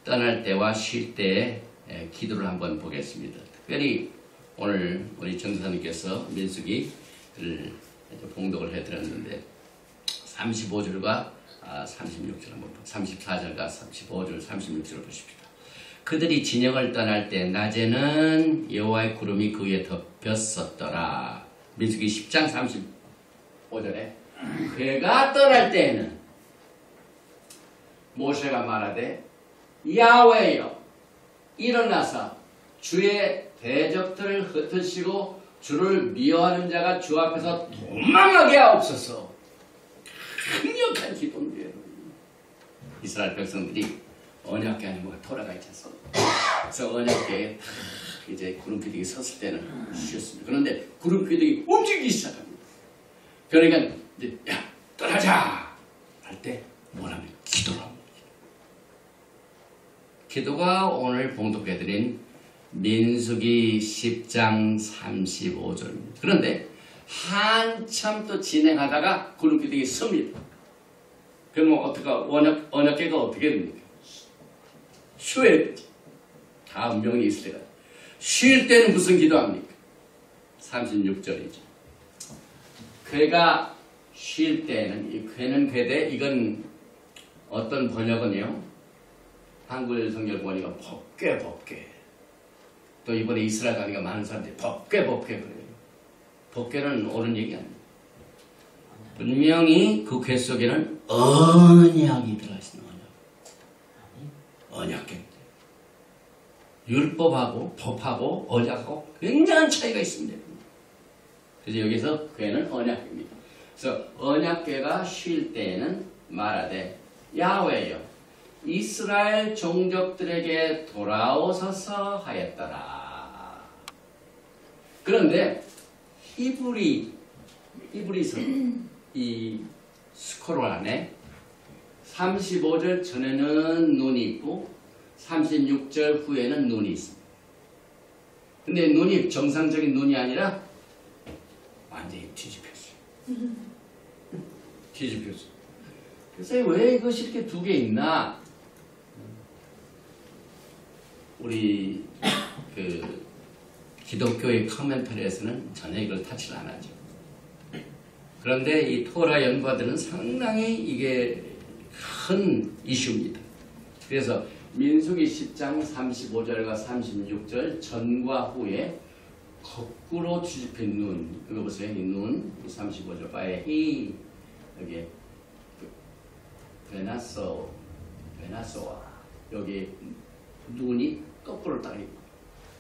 떠날 때와 쉴 때의 기도를 한번 보겠습니다. 특별히 오늘 우리 전도사님께서 민수기를 봉독을 해드렸는데 35절과 36절 한번 34절과 35절 36절을 보십시오. 그들이 진영을 떠날 때 낮에는 여호와의 구름이 그 위에 덮였었더라. 민수기 10장 35절에 그가 떠날 때에는 모세가 말하되 야훼여 일어나서 주의 대적들을 흩으시고 주를 미워하는 자가 주 앞에서 도망하게 하옵소서. 강력한 기도인데 여러분. 이스라엘 백성들이 언약궤 안에 뭐가 돌아가 있지 않습니까? 그래서 언약궤에 이제 구름기둥이 섰을 때는 쉬었습니다. 그런데 구름기둥이 움직이기 시작합니다. 그러니까 이제 야 떠나자 할 때 뭐라면 기도를 합니다. 기도가 오늘 봉독해드린 민수기 10장 35절입니다. 그런데 한참 또 진행하다가 구름기둥이 섭니다. 그러면 언약궤가 어떻게 됩니까? 쉬어야 되죠. 다음 명이 있을 때가. 쉴 때는 무슨 기도합니까? 36절이죠. 궤가 쉴 때는, 이 궤는 궤대, 이건 어떤 번역은요, 한글 성경 보니까 법궤. 또 이번에 이스라엘 가니까 많은 사람들이 법궤 그래요. 법궤는 옳은 얘기 아닙니다. 분명히 그 궤 속에는 언약이 들어있습니다. 언약궤. 율법하고 법하고 언약하고 굉장한 차이가 있습니다. 그래서 여기서 궤는 언약궤입니다. 그래서 언약궤가 쉴 때에는 말하되 야훼여 이스라엘 종족들에게 돌아오소서 하였더라. 그런데 히브리서 이 스코롤 안에 35절 전에는 눈이 있고 36절 후에는 눈이 있습니다. 근데 눈이 정상적인 눈이 아니라 완전히 뒤집혔어요. 뒤집혔어요. 그래서 왜 이것이 이렇게 두 개 있나? 우리 그 기독교의 커멘터리에서는 전혀 이걸 타치를 안 하죠. 그런데 이 토라 연구가들은 상당히 이게 큰 이슈입니다. 그래서 민수기 10장 35절과 36절 전과 후에 거꾸로 뒤집힌 눈, 이거 보세요. 이 눈, 35절 바에 히, 여기 베나소와 여기 눈이 거꾸로 딱 있고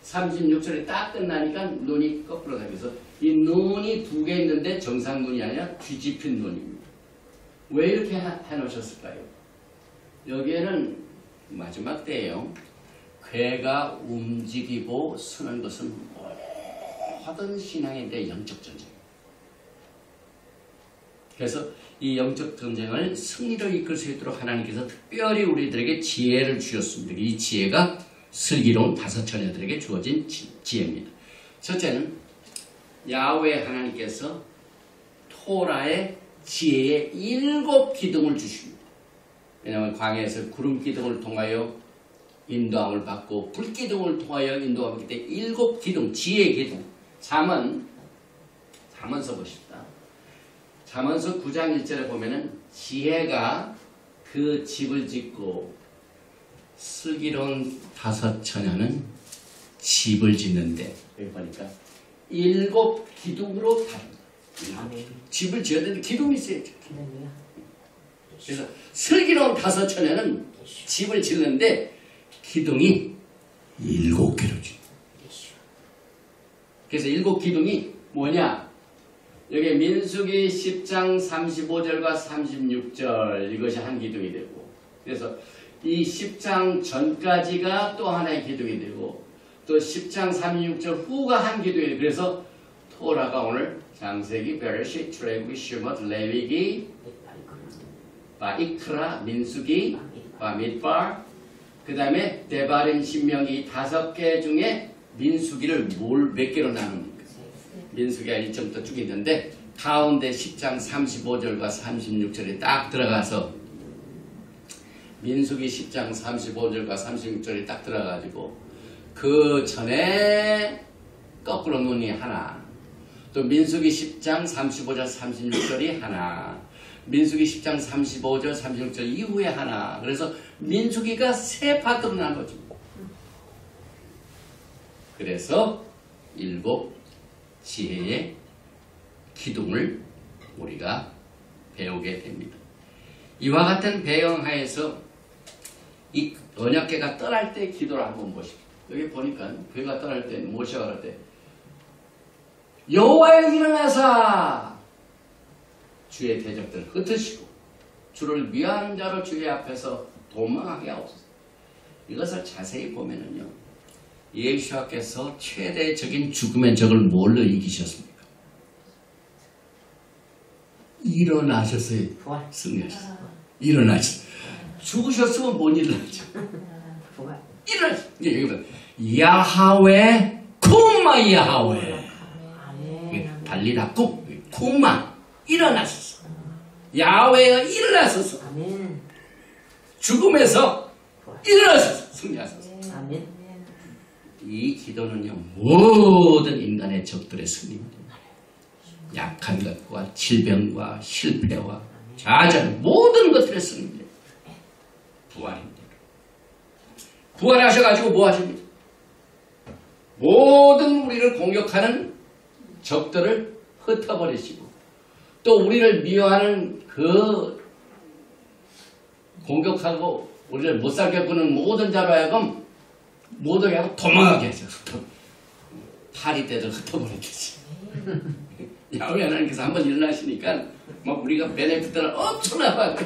36절이 딱 끝나니까 눈이 거꾸로 딱 있어서 이 눈이 두 개 있는데 정상 눈이 아니라 뒤집힌 눈입니다. 왜 이렇게 해놓으셨을까요? 여기에는 마지막 때예요. 궤가 움직이고 서는 것은 모든 신앙인데 영적 전쟁. 그래서 이 영적 전쟁을 승리로 이끌 수 있도록 하나님께서 특별히 우리들에게 지혜를 주셨습니다. 이 지혜가 슬기로운 다섯 처녀들에게 주어진 지혜입니다. 첫째는 야훼 하나님께서 토라의 지혜의 7 기둥을 주십니다. 왜냐하면 광야에서 구름 기둥을 통하여 인도함을 받고 불 기둥을 통하여 인도함을 받기 때문에 7 기둥, 지혜의 기둥. 잠언서 보십시다. 잠언서 9장 1절에 보면은 지혜가 그 집을 짓고 슬기로운 다섯 처녀는 집을 짓는데 여기 보니까 7 기둥으로 다릅니다. 집을 지어야 되는데 기둥이 있어야죠. 그래서 슬기로운 다섯 처녀는 집을 짓는데 기둥이 7개로 줍니다. 그래서 7 기둥이 뭐냐? 여기 민수기 10장 35절과 36절 이것이 한 기둥이 되고, 그래서 이 10장 전까지가 또 하나의 기둥이 되고, 또 10장 36절 후가 한 기둥이 되고, 그래서 토라가 오늘 창세기, 베레시, 출애굽기, 쉐못, 레위기, 바이크라, 민수기, 바미드발, 그 다음에 데바림, 신명기 5개 중에 민수기를 몇 개로 나눕니까? 민수기가 1점부터 쭉 있는데 가운데 10장 35절과 36절에 딱 들어가서, 민수기 10장 35절과 36절이 딱 들어가지고 그 전에 거꾸로 눈이 하나, 또 민수기 10장 35절 36절이 하나, 민수기 10장 35절 36절 이후에 하나. 그래서 민수기가 3파트로 나눠져. 그래서 7 지혜의 기둥을 우리가 배우게 됩니다. 이와 같은 배경하에서 이 언약궤가 떠날 때 기도를 한번 보십시오. 여기 보니까 궤가 떠날 때 모세가 그럴 때 여호와여 일어나사 주의 대적들을 흩으시고 주를 위하는 자로 주의 앞에서 도망하게 하옵소서. 이것을 자세히 보면은요, 예수께서 최대적인 죽음의 적을 뭘로 이기셨습니까? 일어나셨어요. 승리하셨어요. 일어나셨어요. 죽으셨으면 못 일어나죠. 일어나셨어요. 여기 보면 야하웨 쿰마 야하웨, 달리라 쿰마 일어나셨어. 야훼가 일어나셔서 죽음에서 일어나셔서 승리하셨어. 이 기도는요, 모든 인간의 적들의 승리입니다. 약한 것과 질병과 실패와 좌절, 모든 것들의 승리입니다. 부활입니다. 부활하셔가지고 뭐 하십니까? 모든 우리를 공격하는 적들을 흩어버리시고, 또 우리를 미워하는 그 공격하고 우리를 못 살게 구는 모든 자로 하여금 모두 하고 도망하게 하셔서 파리떼들 흩어버리겠지. 야훼 하나님께서 한번 일어나시니까 막 우리가 베네핏들을 엄청나게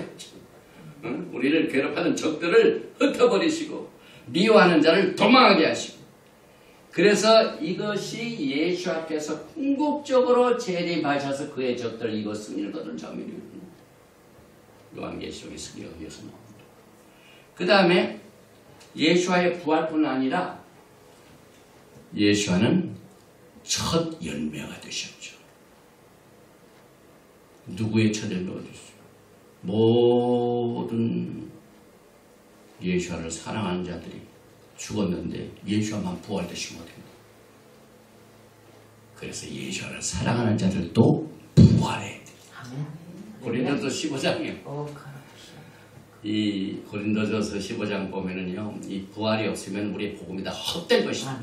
우리를 괴롭하는 적들을 흩어버리시고 미워하는 자를 도망하게 하시고, 그래서 이것이 예수께서 궁극적으로 재림하셔서 그의 적들을 이거 승리를 거둔 장면이거든요. 요한계시록의 승리가 위해서 나옵니다. 그 다음에 예수와의 부활뿐 아니라 예수와는 첫 열매가 되셨죠. 누구의 첫 열매가 되셨죠? 모든 예수와를 사랑하는 자들이 죽었는데 예수와만 부활되신 것 같아요. 그래서 예수와를 사랑하는 자들도 부활해야 돼요. 고린도서 15장이에요. 이 고린도전서 15장 보면은요, 이 부활이 없으면 우리의 복음이 다 헛된 것이다.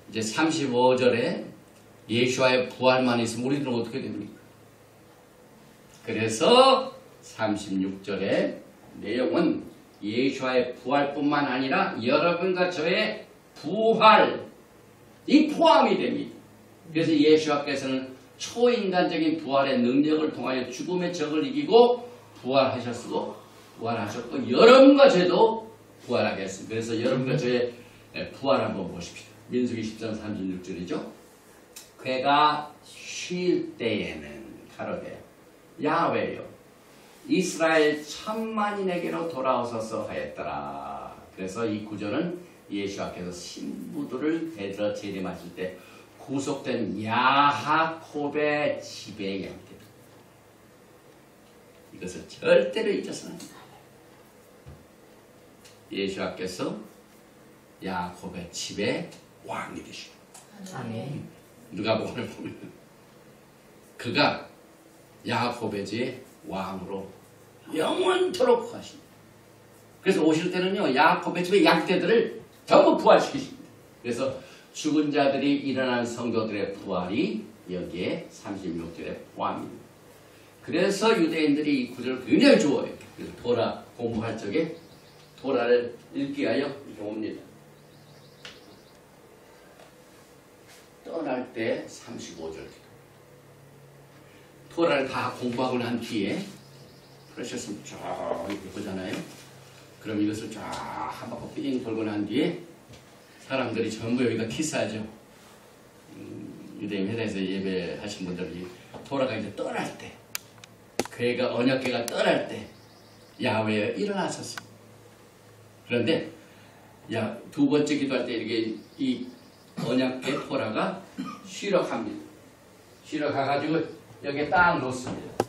이제 35절에 예수와의 부활만 있으면 우리들은 어떻게 됩니까? 그래서 36절의 내용은 예수와의 부활뿐만 아니라 여러분과 저의 부활이 포함이 됩니다. 그래서 예수께서는 초인간적인 부활의 능력을 통하여 죽음의 적을 이기고 부활하셨고 여러분과 저도 부활하게 했습니다. 그래서 여러분과 저의 부활 한번 보십시오. 민수기 10장 36절이죠. 궤가 쉴 때에는 가로되 야훼여 이스라엘 천만인에게로 돌아오소서 하였더라. 그래서 이 구절은 예수께서 신부들을 데려 재림하실 때 구속된 야하콥의 지배의 양떼, 이것을 절대로 잊어서는 안 됩니다. 예수께서 야곱의 집의 왕이 되시고, 누가복음을 보면 그가 야곱의 집의 왕으로 영원토록 하십니다. 그래서 오실 때는요, 야곱의 집의 양떼들을 전부 부활시키십니다. 그래서 죽은 자들이 일어난 성도들의 부활이 여기에 36절에 포함입니다. 그래서 유대인들이 이 구절을 굉장히 좋아해요. 그래서 토라 공부할 적에 토라를 읽기 위하여 이렇게 옵니다. 떠날 때 35절 기도. 토라를 다 공부하고 난 뒤에 프레셔스 쫙 이렇게 보잖아요. 그럼 이것을 쫙 한 바퀴 삥 돌고 난 뒤에 사람들이 전부 여기다 키스하죠. 유대인 회당에서 예배하신 분들이 토라가 이제 떠날 때, 괴가 언약궤가 떠날 때 야훼여 일어나셨습니다. 그런데 두 번째 기도할 때 이렇게 이 언약궤 토라가 쉬러 갑니다. 쉬러 가가지고 여기에 딱 놓습니다.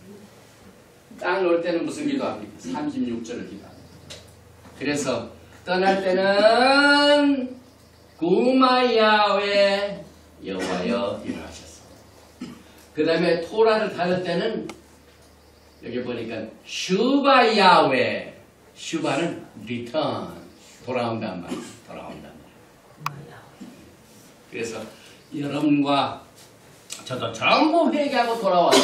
딱 놓을 때는 무슨 기도합니까? 36절을 기도합니다. 그래서 떠날 때는 구마 야훼 여호와여 일어나셨어. 그 다음에 토라를 닫을 때는 여기 보니까 슈바 야훼, 슈바는 리턴, 돌아온단 말이야. 돌아온단 말이야. 그래서 여러분과 저도 전부 회개하고 돌아와서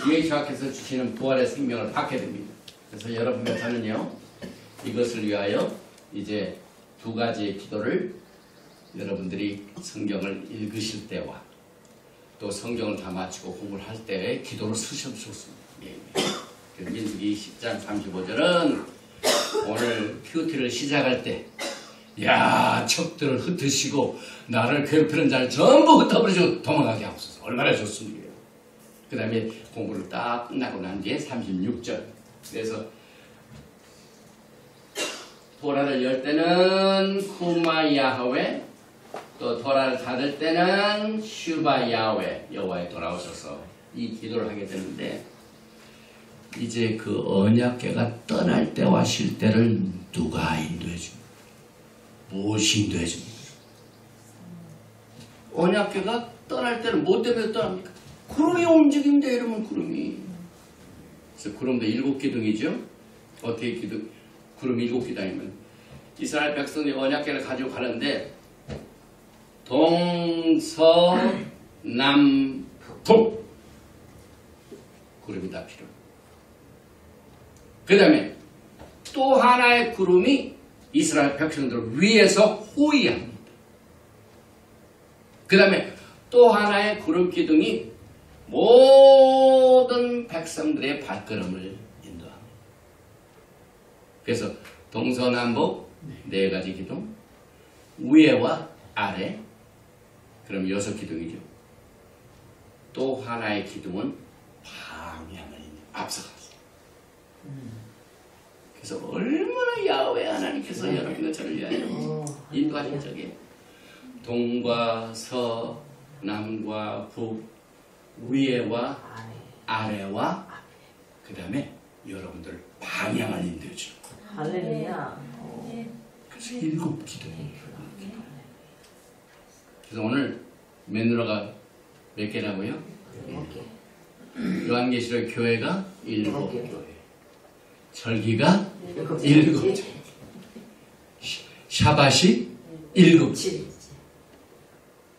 예수께서 주시는 부활의 생명을 받게 됩니다. 그래서 여러분과 저는요, 이것을 위하여 이제 두 가지의 기도를 여러분들이 성경을 읽으실 때와 또 성경을 다 마치고 공부를 할 때 기도를 쓰셔도 좋습니다. 민수기 10장 35절은 오늘 큐티를 시작할 때, 야, 척들을 흩으시고 나를 괴롭히는 자를 전부 흩어버리시고 도망가게 하옵소서. 얼마나 좋습니까? 그 다음에 공부를 딱 끝나고 난 뒤에 36절. 그래서 토라를 열 때는 쿠마 야훼, 또 토라를 닫을 때는 슈바 야훼, 여호와에 돌아오셔서 이 기도를 하게 되는데, 이제 그 언약궤가 떠날 때와 쉴 때를 누가 인도해 줍니까? 무엇이 인도해 줍니까? 언약궤가 떠날 때는 뭐 때문에 떠납니까? 구름이 움직인대, 이러면 구름이. 그래서 구름도 7기둥이죠. 어떻게 구름이 7기둥이면 이스라엘 백성이 언약궤를 가지고 가는데 동서남북 구름이 다 필요해요. 그 다음에 또 하나의 구름이 이스라엘 백성들을 위에서 호위합니다. 그 다음에 또 하나의 구름 기둥이 모든 백성들의 발걸음을 인도합니다. 그래서 동서남북 4가지 기둥, 위에와 아래, 그럼 6기둥이죠. 또 하나의 기둥은 방향을 앞서갔어요. 그래서 얼마나 야훼 하나님께서 여러분과 저를 위하여 인도하신 적이에요. 동과 서, 남과 북, 위에와 아래와 그 다음에 여러분들 방향을 인도해 줘. 할렐루야. 그래서 7기둥이에요. 그래서 오늘 메누라가 몇 개라고요? 요한계시록 교회가 7교회. 절기가 7개. 샤밧이 7개.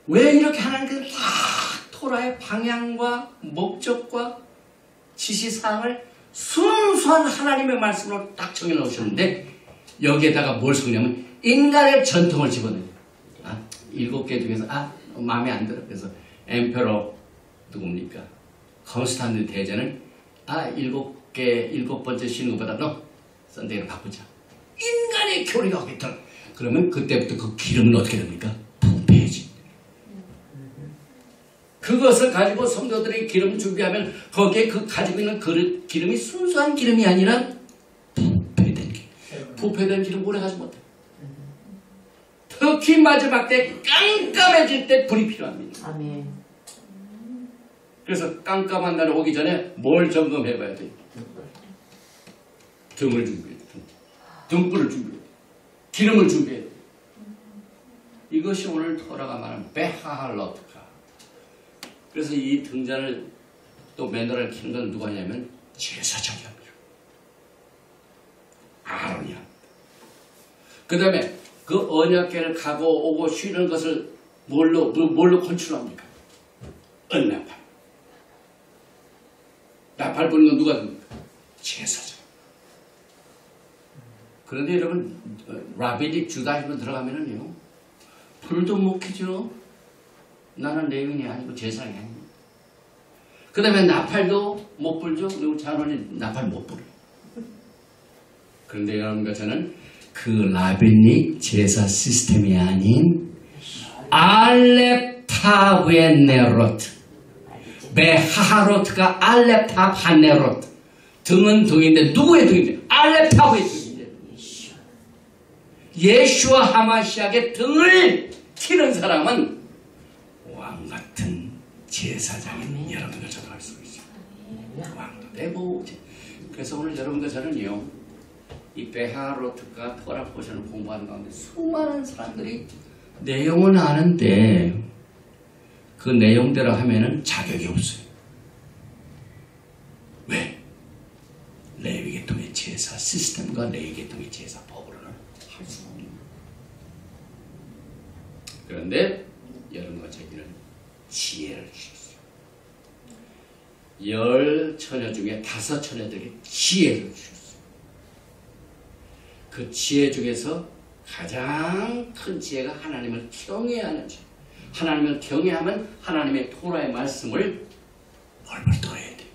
왜 이렇게 하나님께서 다 토라의 방향과 목적과 지시사항을 순수한 하나님의 말씀으로 딱 정해놓으셨는데, 여기에다가 뭘 섞냐면 인간의 전통을 집어넣어요. 7개 중에서 마음에 안 들어. 그래서 엠페러 누굽니까? 컨스탄틴 대제는 7번째 쉬는 것보다 너 썬데이를 바꾸자. 인간의 교리가 있더라. 그러면 그때부터 그 기름은 어떻게 됩니까? 분배해지. 그것을 가지고 성도들이 기름 준비하면 거기에 그 가지고 있는 기름이 순수한 기름이 아니라 부패된 기름. 부패된 기름 오래 가지 못해. 특히 마지막 때 깜깜해질 때 불이 필요합니다. 아멘. 그래서 깜깜한 날 오기 전에 뭘 점검해 봐야 돼요? 등을 준비해야 돼. 등불을 준비해야 돼. 기름을 준비해야 돼. 이것이 오늘 토라가 말하는 베하할러트카. 그래서 이 등잔을 또 매너를 키는 건 누가 하냐면 제사장이 합니다. 아론이 합니다. 그 다음에 그 언약궤를 가고 오고 쉬는 것을 뭘로 컨트롤합니까? 은나팔. 나팔 부는 건 누가 듭니까? 제사장. 그런데 여러분, 라비닉 주다이즘으로 들어가면은요, 불도 못 켜죠. 나는 레위인이 아니고 제사장이 아닙니다. 그 다음에 나팔도 못 불죠. 그리고 장로님 나팔 못 불어요. 그런데 여러분과 저는 그 라빈닉 제사 시스템이 아닌 알렙타베네로트 베하하로트가 알렙타바네로트 등은 등인데 누구의 등인데? 알렙타브의 등인데 예수와 하마시아의 등을 치는 사람은 왕같은 제사장인 여러분과 저도 알 수 있어요. 왕도 되고. 그래서 오늘 여러분과 저는요 이 베하로트가 토라 포션을 공부하는 가운데 수많은 사람들이 내용은 아는데 그 내용대로 하면은 자격이 없어요. 왜? 레위계통의 제사 시스템과 레위계통의 제사 법으로는 할 수 없는 거예요. 그런데 여러분과 저희는 지혜를 주셨어요. 10 처녀 중에 5 처녀들에게 지혜를 주셨어요. 그 지혜 중에서 가장 큰 지혜가 하나님을 경외하는 지혜. 하나님을 경외하면 하나님의 토라의 말씀을 벌벌 떨어야 돼.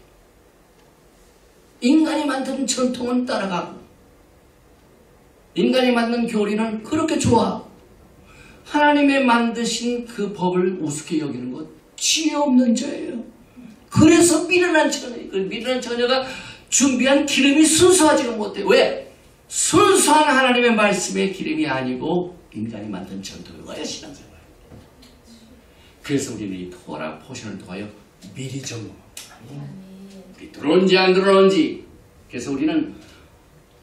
인간이 만든 전통은 따라가고 인간이 만든 교리는 그렇게 좋아. 하나님의 만드신 그 법을 우습게 여기는 것 지혜 없는 자예요. 그래서 미련한 처녀, 그 미련한 처녀가 준비한 기름이 순수하지가 못해. 왜? 순수한 하나님의 말씀의 기름이 아니고 인간이 만든 전통에 의하여 신앙생활. 그래서 우리는 이 토라 포션을 통하여 미리 점검합니다. 우리 들어온지 안 들어온지. 그래서 우리는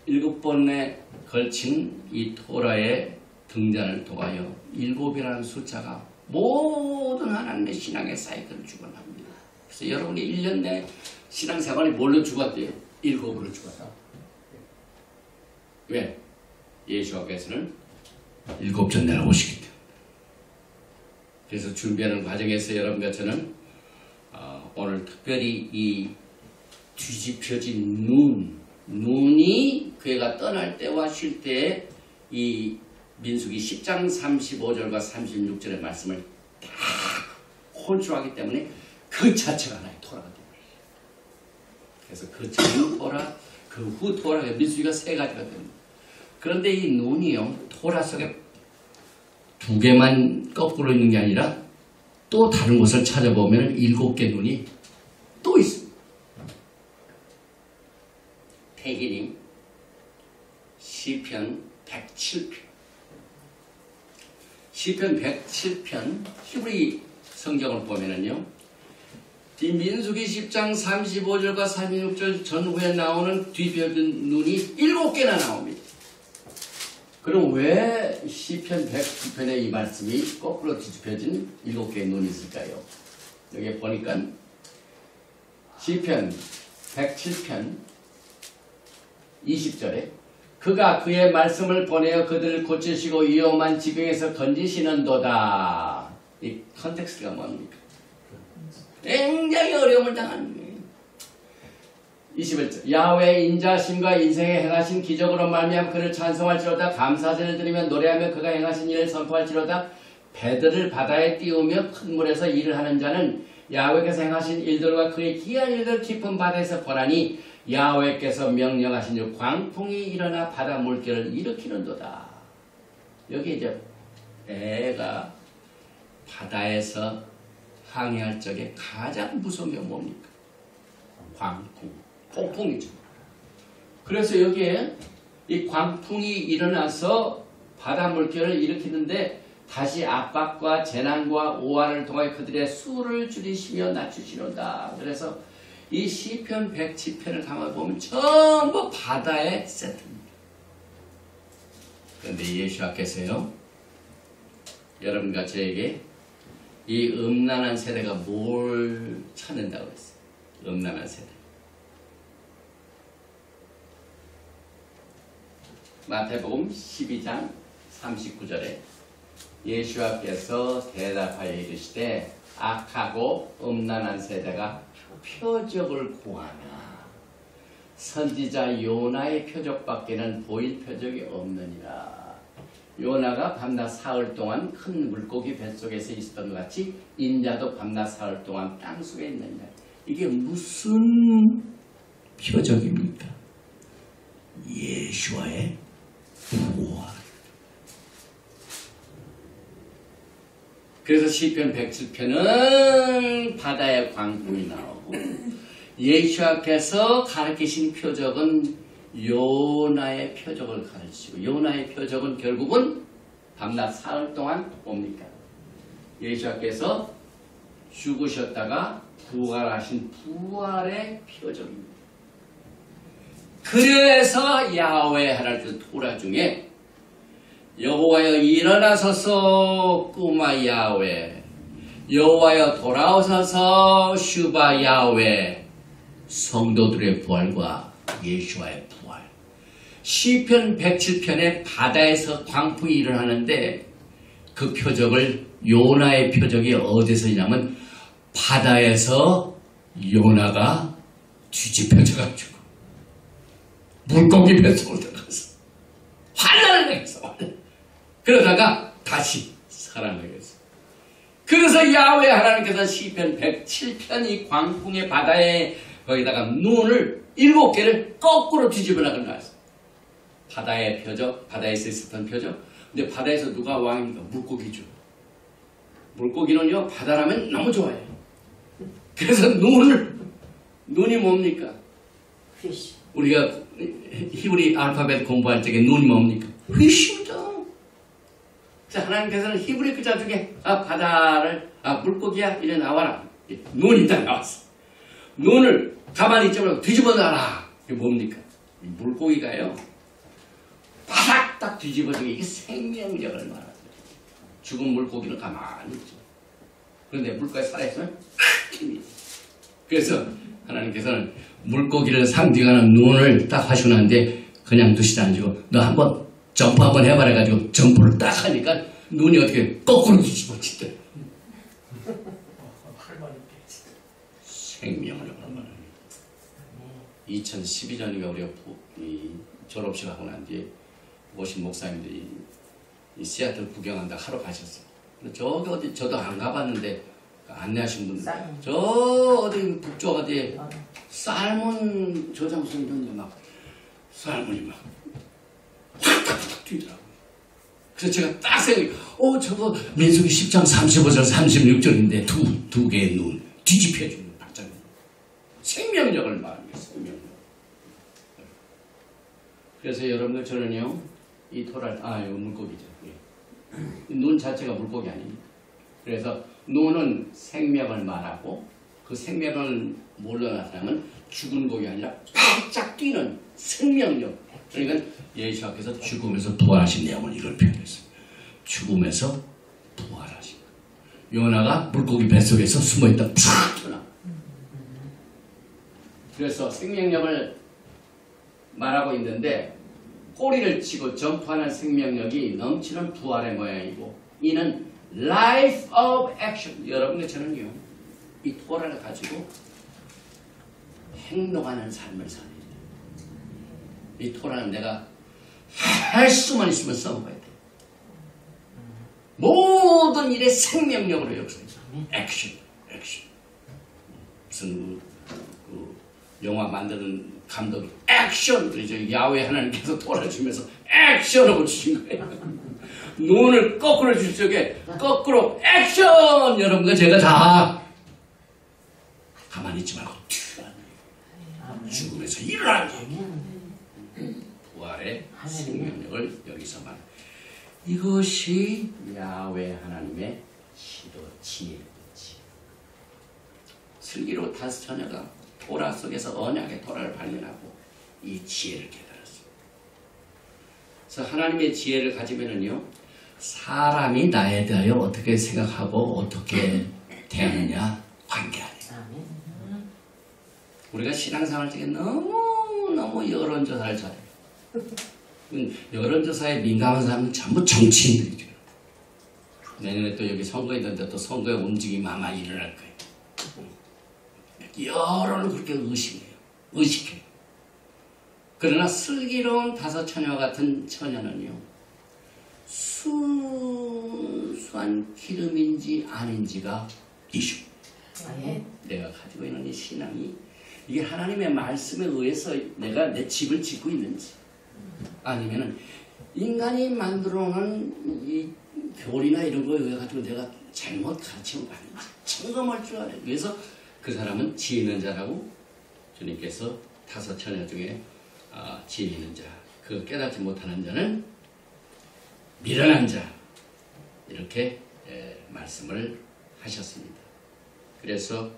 7번에 걸친 이 토라의 등잔을 통하여 7이라는 숫자가 모든 하나님의 신앙의 사이클을 주관합니다. 그래서 여러분이 1년 내 신앙생활이 뭘로 주관돼요? 7으로 주관다. 왜? 예수께서는 7전내를 오시기 때문에. 그래서 준비하는 과정에서 여러분과 저는 오늘 특별히 이 뒤집혀진 눈이 그애가 떠날 때와 쉴 때에 이 민수기 10장 35절과 36절의 말씀을 다 혼주하기 때문에 그 자체가 하나의 토라가 됩니다. 그래서 그 전 토라, 그 후 토라, 민수기가 3가지가 됩니다. 그런데 이 눈이요, 토라 속에 2개만 거꾸로 있는 게 아니라 또 다른 곳을 찾아보면 7개 눈이 또 있습니다. 태기님 시편 107편 시편 107편 히브리 성경을 보면은요 이 민수기 10장 35절과 36절 전후에 나오는 뒤집혀진 눈이 7개나 나옵니다. 그럼 왜 시편 109편에 이 말씀이 거꾸로 뒤집혀진 7개의 눈이 있을까요? 여기 보니까 시편 107편 20절에 그가 그의 말씀을 보내어 그들을 고치시고 위험한 지경에서 건지시는도다. 이 컨텍스트가 뭡니까? 굉장히 어려움을 당하는 거예요. 21절 야훼의 인자심과 인생에 행하신 기적으로 말미암아 그를 찬송할지로다. 감사제를 드리며 노래하며 그가 행하신 일을 선포할지로다. 배들을 바다에 띄우며 큰 물에서 일을 하는 자는 야훼께서 행하신 일들과 그의 기이한 일들 깊은 바다에서 보라니 야훼께서 명령하신 일 광풍이 일어나 바다 물결을 일으키는도다. 여기 이제 애가 바다에서 항해할 적에 가장 무서운 게 뭡니까? 광풍, 폭풍이죠. 그래서 여기에 이 광풍이 일어나서 바다 물결을 일으키는데 다시 압박과 재난과 오한을 통하여 그들의 수를 줄이시며 낮추시는다. 그래서 이 시편 110편을 가만 보면 전부 바다의 세트입니다. 그런데 예수께서요 여러분과 저에게 이 음란한 세대가 뭘 찾는다고 했어요? 음란한 세대. 마태복음 12장 39절에 예수께서 대답하여 이르시되 악하고 음란한 세대가 표적을 구하나 선지자 요나의 표적밖에는 보일 표적이 없느니라. 요나가 밤낮 사흘 동안 큰 물고기 뱃속에서 있었던 것 같이 인자도 밤낮 사흘 동안 땅속에 있느냐. 이게 무슨 표적입니까? 예수와의 부활. 그래서 시편 107편은 바다의 광풍이 나오고 예수께서 가르치신 표적은 요나의 표적을 가르치고 요나의 표적은 결국은 밤낮 사흘 동안 뭡니까? 예수께서 죽으셨다가 부활하신 부활의 표적입니다. 그래서 야훼 하나님 토라 중에 여호와여 일어나소서 꾸마 야훼 여호와여 돌아오소서 슈바 야훼 성도들의 부활과 예수와의 부활. 시편 107편에 바다에서 광풍이 일어나는데 그 표적을 요나의 표적이 어디서 있냐면 바다에서 요나가 뒤집혀져가지고 물고기 뱃속으로 들어가서 환란을 당했어. 그러다가 다시 살아나게 했어. 그래서 야훼 하나님께서 시편 107편 이 광풍의 바다에 거기다가 눈을 7개를 거꾸로 뒤집어 나갔어. 바다의 표적, 바다에서 있었던 표적. 근데 바다에서 누가 왕입니까? 물고기죠. 물고기는요 바다라면 너무 좋아해요. 그래서 눈이 뭡니까? 우리가 히브리 알파벳 공부할 적에 눈이 뭡니까? 휘시다. 자, 하나님께서는 히브리 글자 중에 바다를 물고기야 이래 나와라. 눈이 딱 나왔어. 눈을 가만히 있지 말고 뒤집어 놔라. 이게 뭡니까? 물고기가요 바닥 딱 뒤집어지게 이게 생명력을 말하죠. 죽은 물고기는 가만히 있죠. 그런데 물고기 살아있으면 힘이. 그래서 하나님께서는 물고기를 상징하는 눈을 딱 하시는데 그냥 두시지 않으시고 너 한번 점프 한번 해봐라 해가지고 점프를 딱 하니까 눈이 어떻게 거꾸로 뒤집어지더래. 생명을 말합니다. 2012년인가 우리가 졸업식 하고 난 뒤에 오신 목사님들이 이 시애틀 구경한다 하러 가셨어요. 저기 어디 저도 안 가봤는데 안내하신 분들 저 어디 북쪽 어디 살몬 저장 무슨 이런 게 막 살몬이 막 확 뛰더라고요. 그래서 제가 딱 생각해 저거 민수기 10장 35절 36절인데 두 개의 눈 뒤집혀주는 박자는 생명력을 말합니다. 생명력. 그래서 여러분들 저는요 이 토랄 이거 물고기죠. 눈 자체가 물고기 아닙니까? 그래서 눈은 생명을 말하고 그 생명을 뭘로 나타나면 죽은 고기 아니라 바짝 뛰는 생명력. 그러니까 예수께서 죽음에서 부활하신 내용을 이걸 표현했습니다. 죽음에서 부활하신 요나가 물고기 뱃속에서 숨어있다 팍 튀어나와. 그래서 생명력을 말하고 있는데 꼬리를 치고 점프하는 생명력이 넘치는 부활의 모양이고 이는 life of action. 여러분들 저는요 이 토라를 가지고 행동하는 삶을 사는 이 토라는 내가 할 수만 있으면 써먹어야 돼. 모든 일에 생명력으로 역사해. 액션. 무슨 영화 만드는 감독이 액션 그러죠. 야훼 하나님께서 토라를 주면서 액션하고 주신 거예요. 눈을 거꾸로 주실 적에 거꾸로 액션. 여러분들 제가 다 가만히 있지 말고 죽음에서 일어나는 얘기. 부활의 생명력을 여기서 말. 이것이 야훼 하나님의 시도 지혜입니다. 슬기로 다섯 처녀가 토라 속에서 언약의 토라를 발견하고 이 지혜를 깨달았습니다. 그래서 하나님의 지혜를 가지면은요 사람이 나에 대하여 어떻게 생각하고 어떻게 대하느냐 관계 아니에요. 우리가 신앙생활 중에 너무 여론조사를 잘해요. 여론조사에 민감한 사람은 전부 정치인들이죠. 내년에 또 여기 선거 있는데 또 선거의 움직임이 아마 일어날 거예요. 여론을 그렇게 의식해요. 그러나 슬기로운 다섯 처녀와 같은 처녀는요 순수한 기름인지 아닌지가 이슈. 예. 내가 가지고 있는 이 신앙이 이게 하나님의 말씀에 의해서 내가 내 집을 짓고 있는지, 아니면은 인간이 만들어 놓은 이 교리나 이런 거에 의해 가지고 내가 잘못 가르침을 받는지 점검할 줄 알아요. 그래서 그 사람은 지혜 있는 자라고 주님께서 5 처녀 중에 지혜 있는 자, 그 깨닫지 못하는 자는 미련한 자, 이렇게 말씀을 하셨습니다. 그래서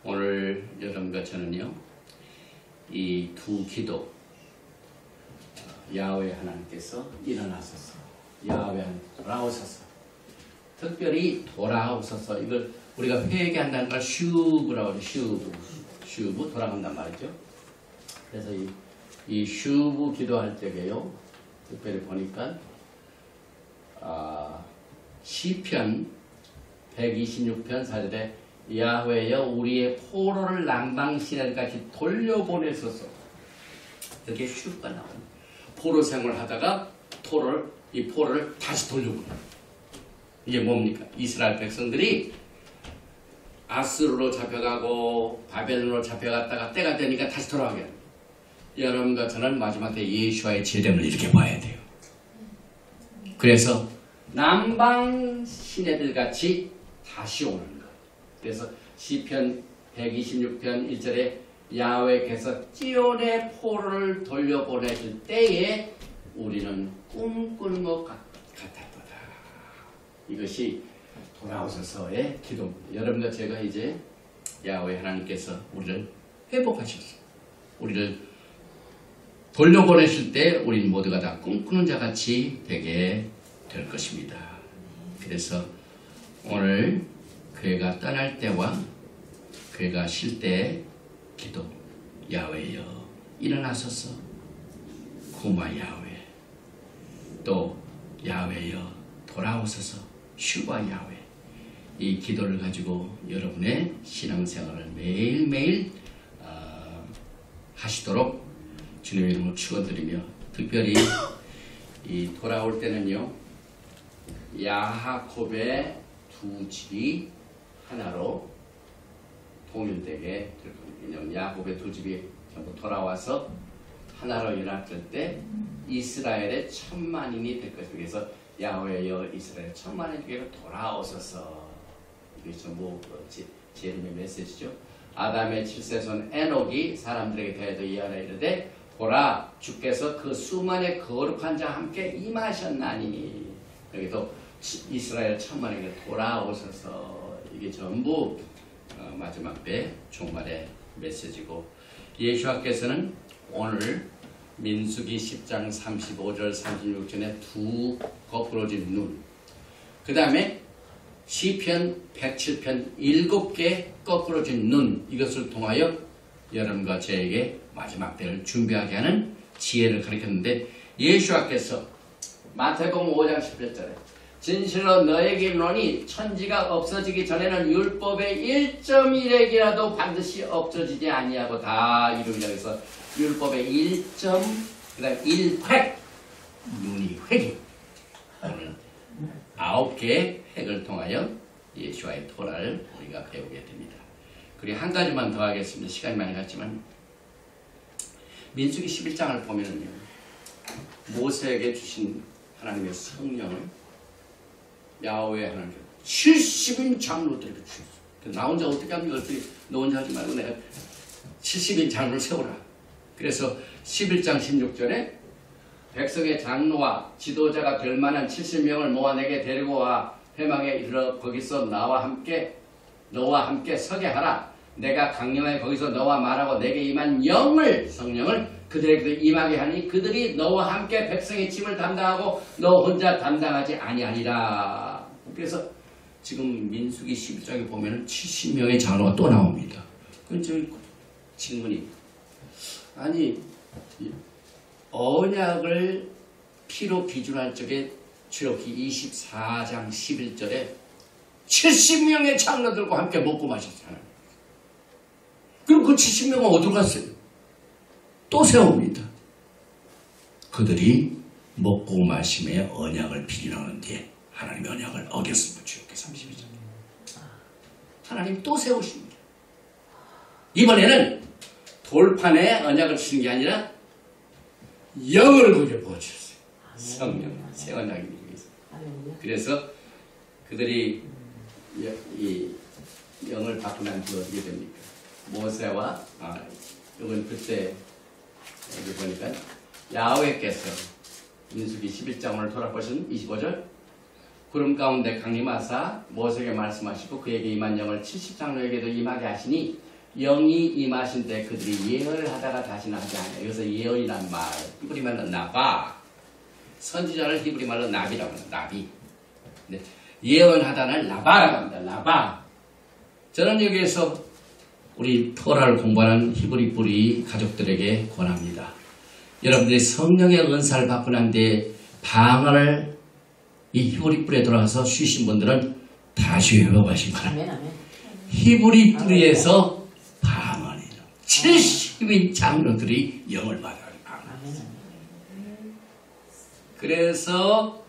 오늘 여러분과 저는요, 이 두 기도, 야훼 하나님께서 일어나소서, 야훼 하나님 돌아오소서, 특별히 돌아오소서, 이걸 우리가 회개한다는 걸 슈브라고 하죠. 슈브 돌아간단 말이죠. 그래서 이 슈브 기도할 적에요, 특별히 보니까 시편 126편 4절에 야훼여 우리의 포로를 낭방시내같이 돌려보내소서, 이렇게 슈브가 나옵니다. 포로 생활하다가 이 포로를 다시 돌려보내. 이게 뭡니까? 이스라엘 백성들이 아스루로 잡혀가고 바벨론으로 잡혀갔다가 때가 되니까 다시 돌아가게 합니다. 여러분과 저는 마지막 때 예수와의 재림을 이렇게 봐야 돼요. 그래서 남방 시내들 같이 다시 오는 거예요. 그래서 시편 126편 1절에 야훼께서 찌온의 포로를 돌려보내실 때에 우리는 꿈꾸는 것 같았도다. 이것이 돌아오셔서의 기도입니다. 여러분과 제가 이제 야훼 하나님께서 우리를 회복하셨어요. 우리를 돌려보내실 때 우린 모두가 다 꿈꾸는 자같이 되게 될 것입니다. 그래서 오늘 교회가 떠날 때와 교회가 쉴 때 기도, 야훼여 일어나소서, 구마 야훼, 또 야훼여 돌아오소서, 슈바 야훼, 이 기도를 가지고 여러분의 신앙생활을 매일매일 하시도록 주님의 이름으로 축원드리며, 특별히 이 돌아올 때는요, 야하콥의 두 집이 하나로 통일되게 될 겁니다. 왜냐하면 야곱의 두 집이 전부 돌아와서 하나로 연합될 때 이스라엘의 1000만인이 될 것입니다. 그래서 야훼여 이스라엘 1000만인 중에 돌아오소서, 이게 전부 재림의 메시지죠. 아담의 7세손 에녹이 사람들에게 대하여 예언하여 이르되 보라, 주께서 그 수만의 거룩한 자와 함께 임하셨나니, 여기도 이스라엘 1000만에게 돌아오셔서, 이게 전부 마지막 때 종말의 메시지고, 예수께서는 오늘 민수기 10장 35절 36절에 두 거꾸로진 눈, 그 다음에 시편 107편 7개 거꾸로진 눈, 이것을 통하여 여러분과 저에게 마지막 때를 준비하게 하는 지혜를 가르쳤는데, 예수께서 마태복음 5장 18절에 진실로 너에게 이르노니 천지가 없어지기 전에는 율법의 1.1획이라도 반드시 없어지지 아니하고 다 이루리라. 해서 율법의 1점, 그 다음 1획, 눈이 획이, 오늘 9개의 획을 통하여 예수와의 토라를 우리가 배우게 됩니다. 그리고 한 가지만 더 하겠습니다. 시간이 많이 갔지만, 민수기 11장을 보면은요, 모세에게 주신 하나님의 성령을 야훼 하나님께 70인 장로들에게 주셨어요. 나 혼자 어떻게 합니까? 어떻게 너 혼자 하지 말고 내가 70인 장로를 세우라. 그래서 11장 16절에 백성의 장로와 지도자가 될 만한 70명을 모아 내게 데리고 와 회막에 이르러 거기서 너와 함께 서게 하라. 내가 강령하여 거기서 너와 말하고 내게 임한 영을, 성령을 그들에게도 임하게 하니 그들이 너와 함께 백성의 짐을 담당하고 너 혼자 담당하지 아니하리라. 그래서 지금 민수기 11장에 보면 70명의 장로가 또 나옵니다. 그럼 질문이, 아니 언약을 피로 기준할 적에 출애굽기 24장 11절에 70명의 장로들과 함께 먹고 마셨잖아요. 그럼 그 70명은 어디로 갔어요? 또 세웁니다. 그들이 먹고 마심에 언약을 비리하는데 하나님의 언약을 어겼으면 주였게 32절. 하나님 또 세우십니다. 이번에는 돌판에 언약을 치는 게 아니라 영을 거기에 부어주셨어요. 성령, 새 언약이 위해서. 그래서 그들이 이 영을 받고 난 뒤에 어떻게 됩니까? 모세와 이건 그때 여기 보니까 야훼께서 민수기 11장 오늘 돌아보신 25절 구름 가운데 강림하사 모세에게 말씀하시고 그에게 임한 영을 70장로에게도 임하게 하시니 영이 임하신 때 그들이 예언을 하다가 다시는 하지 않아요. 여기서 예언이란 말 히브리 말로 나바, 선지자를 히브리 말로 나비라고 합니다. 나비. 네. 예언하다는 라바라고 합니다. 라바. 저는 여기에서 우리 토라를 공부하는 히브리 뿌리 가족들에게 권합니다. 여러분들이 성령의 은사를 받고 난 뒤에 방언을 이 히브리 뿌리에 들어가서 쉬신 분들은 다시 회복하시기 바랍니다. 히브리 뿌리에서 방언이요. 70인 장로들이 영을 받아요. 그래서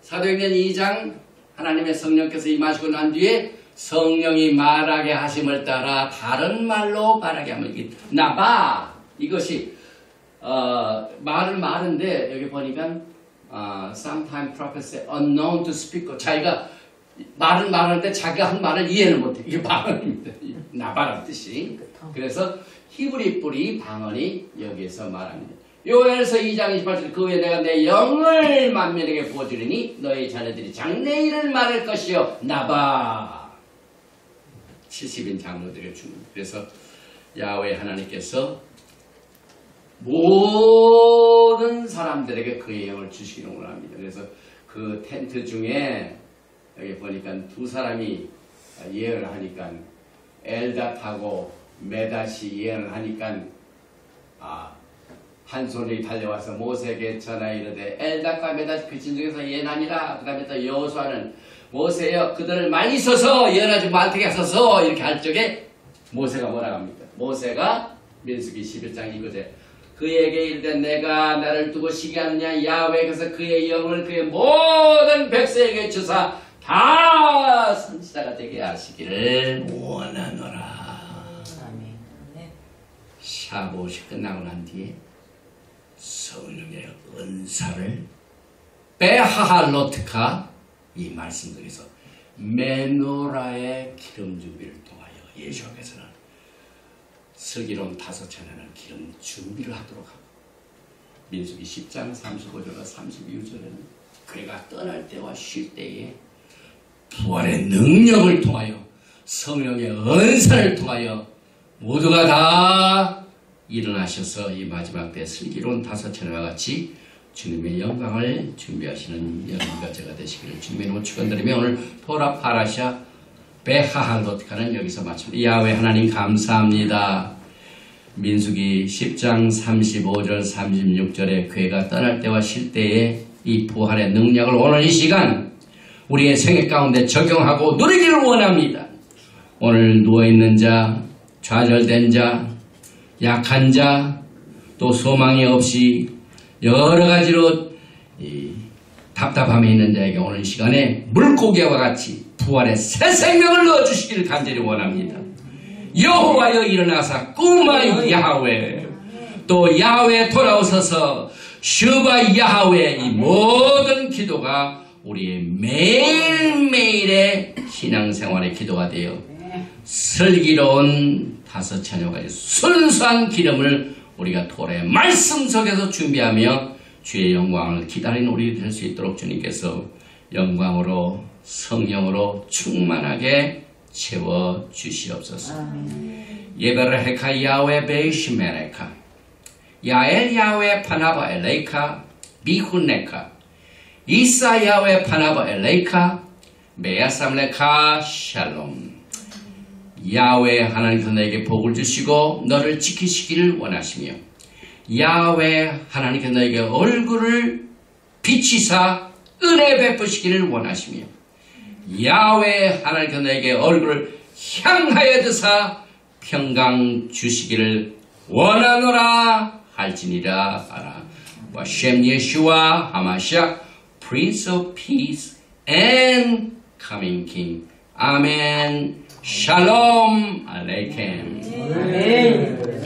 사도행전 2장 하나님의 성령께서 임하시고 난 뒤에 성령이 말하게 하심을 따라 다른 말로 말하게 하면 이게 나바 이것이 말은 말인데 여기 보니까 sometime prophecy unknown to speak 자기가 말은 말하는데 자기가 한 말을 이해를 못해. 이게 방언입니다. 나바라는 뜻이. 그래서 히브리 뿌리 방언이 여기에서 말합니다. 요엘서 2장 28절 그 후에 내가 내 영을 만민에게 부어주리니 너희 자녀들이 장래일을 말할 것이요 나바 70인 장로들에게 줍니다. 그래서 야훼 하나님께서 모든 사람들에게 그의 영을 주시기를 원합니다. 그래서 그 텐트 중에 여기 보니까 두 사람이 예언을 하니까 엘닷하고 메닷이 예언을 하니까 한 손이 달려와서 모세에게 전하 이르되 엘닷과 메닷이 그 진중에서 예언하니라. 그 다음에 또 여호수아는 모세여 그들을 많이 써서 예언하지 말게 하소서 이렇게 할 적에 모세가 뭐라고 합니까? 모세가 민수기 11장 이거제 그에게 이르되 내가 나를 두고 시기하느냐 야훼께서 그의 영을 그의 모든 백성에게 주사 다 선지자가 되게 하시기를 원하노라. 샤봇이 끝나고 난 뒤에 성령의 은사를 베하할로트카 이 말씀 중에서 메노라의 기름 준비를 통하여 예수께서는 슬기로운 5천에는 기름 준비를 하도록 하고 민수기 10장 35절과 32절에는 그가 떠날 때와 쉴 때에 부활의 능력을 통하여 성령의 은사를 통하여 모두가 다 일어나셔서 이 마지막 때 슬기로운 5천회와 같이 주님의 영광을 준비하시는 여러분과 제가 되시기를 주님의 이름으로 축원드리며 오늘 토라 파라샤 베하할로트카는 여기서 마칩니다. 야훼 하나님 감사합니다. 민수기 10장 35절 36절에 그가 떠날 때와 쉴 때에 이 부활의 능력을 오늘 이 시간 우리의 생애 가운데 적용하고 누리기를 원합니다. 오늘 누워있는 자, 좌절된 자, 약한 자, 또 소망이 없이 여러 가지로 답답함에 있는 자에게 오늘 시간에 물고기와 같이 부활의 새 생명을 넣어주시기를 간절히 원합니다. 여호와여 일어나사 꾸마 야훼 또 야훼 돌아오셔서 슈바 야훼 이 모든 기도가 우리의 매일매일의 신앙생활의 기도가 되어 슬기로운 5자녀가 순수한 기름을 우리가 토라의 말씀 속에서 준비하며 주의 영광을 기다리는 우리 될 수 있도록 주님께서 영광으로 성령으로 충만하게 채워주시옵소서. 예베르헤카 야훼 베이시메레카 야엘 야훼 파나바 엘레이카 비훈네카 이사 야훼 파나바 엘레이카 메야삼레카 샬롬. 야훼 하나님께서 너에게 복을 주시고 너를 지키시기를 원하시며 야훼 하나님께서 너에게 얼굴을 비치사 은혜 베푸시기를 원하시며 야훼 하나님께서 너에게 얼굴을 향하여 드사 평강 주시기를 원하노라 할지니라 하라. Hashem Yeshua HaMashiach, Prince of Peace and coming King. Amen. Shalom Aleichem. 아멘.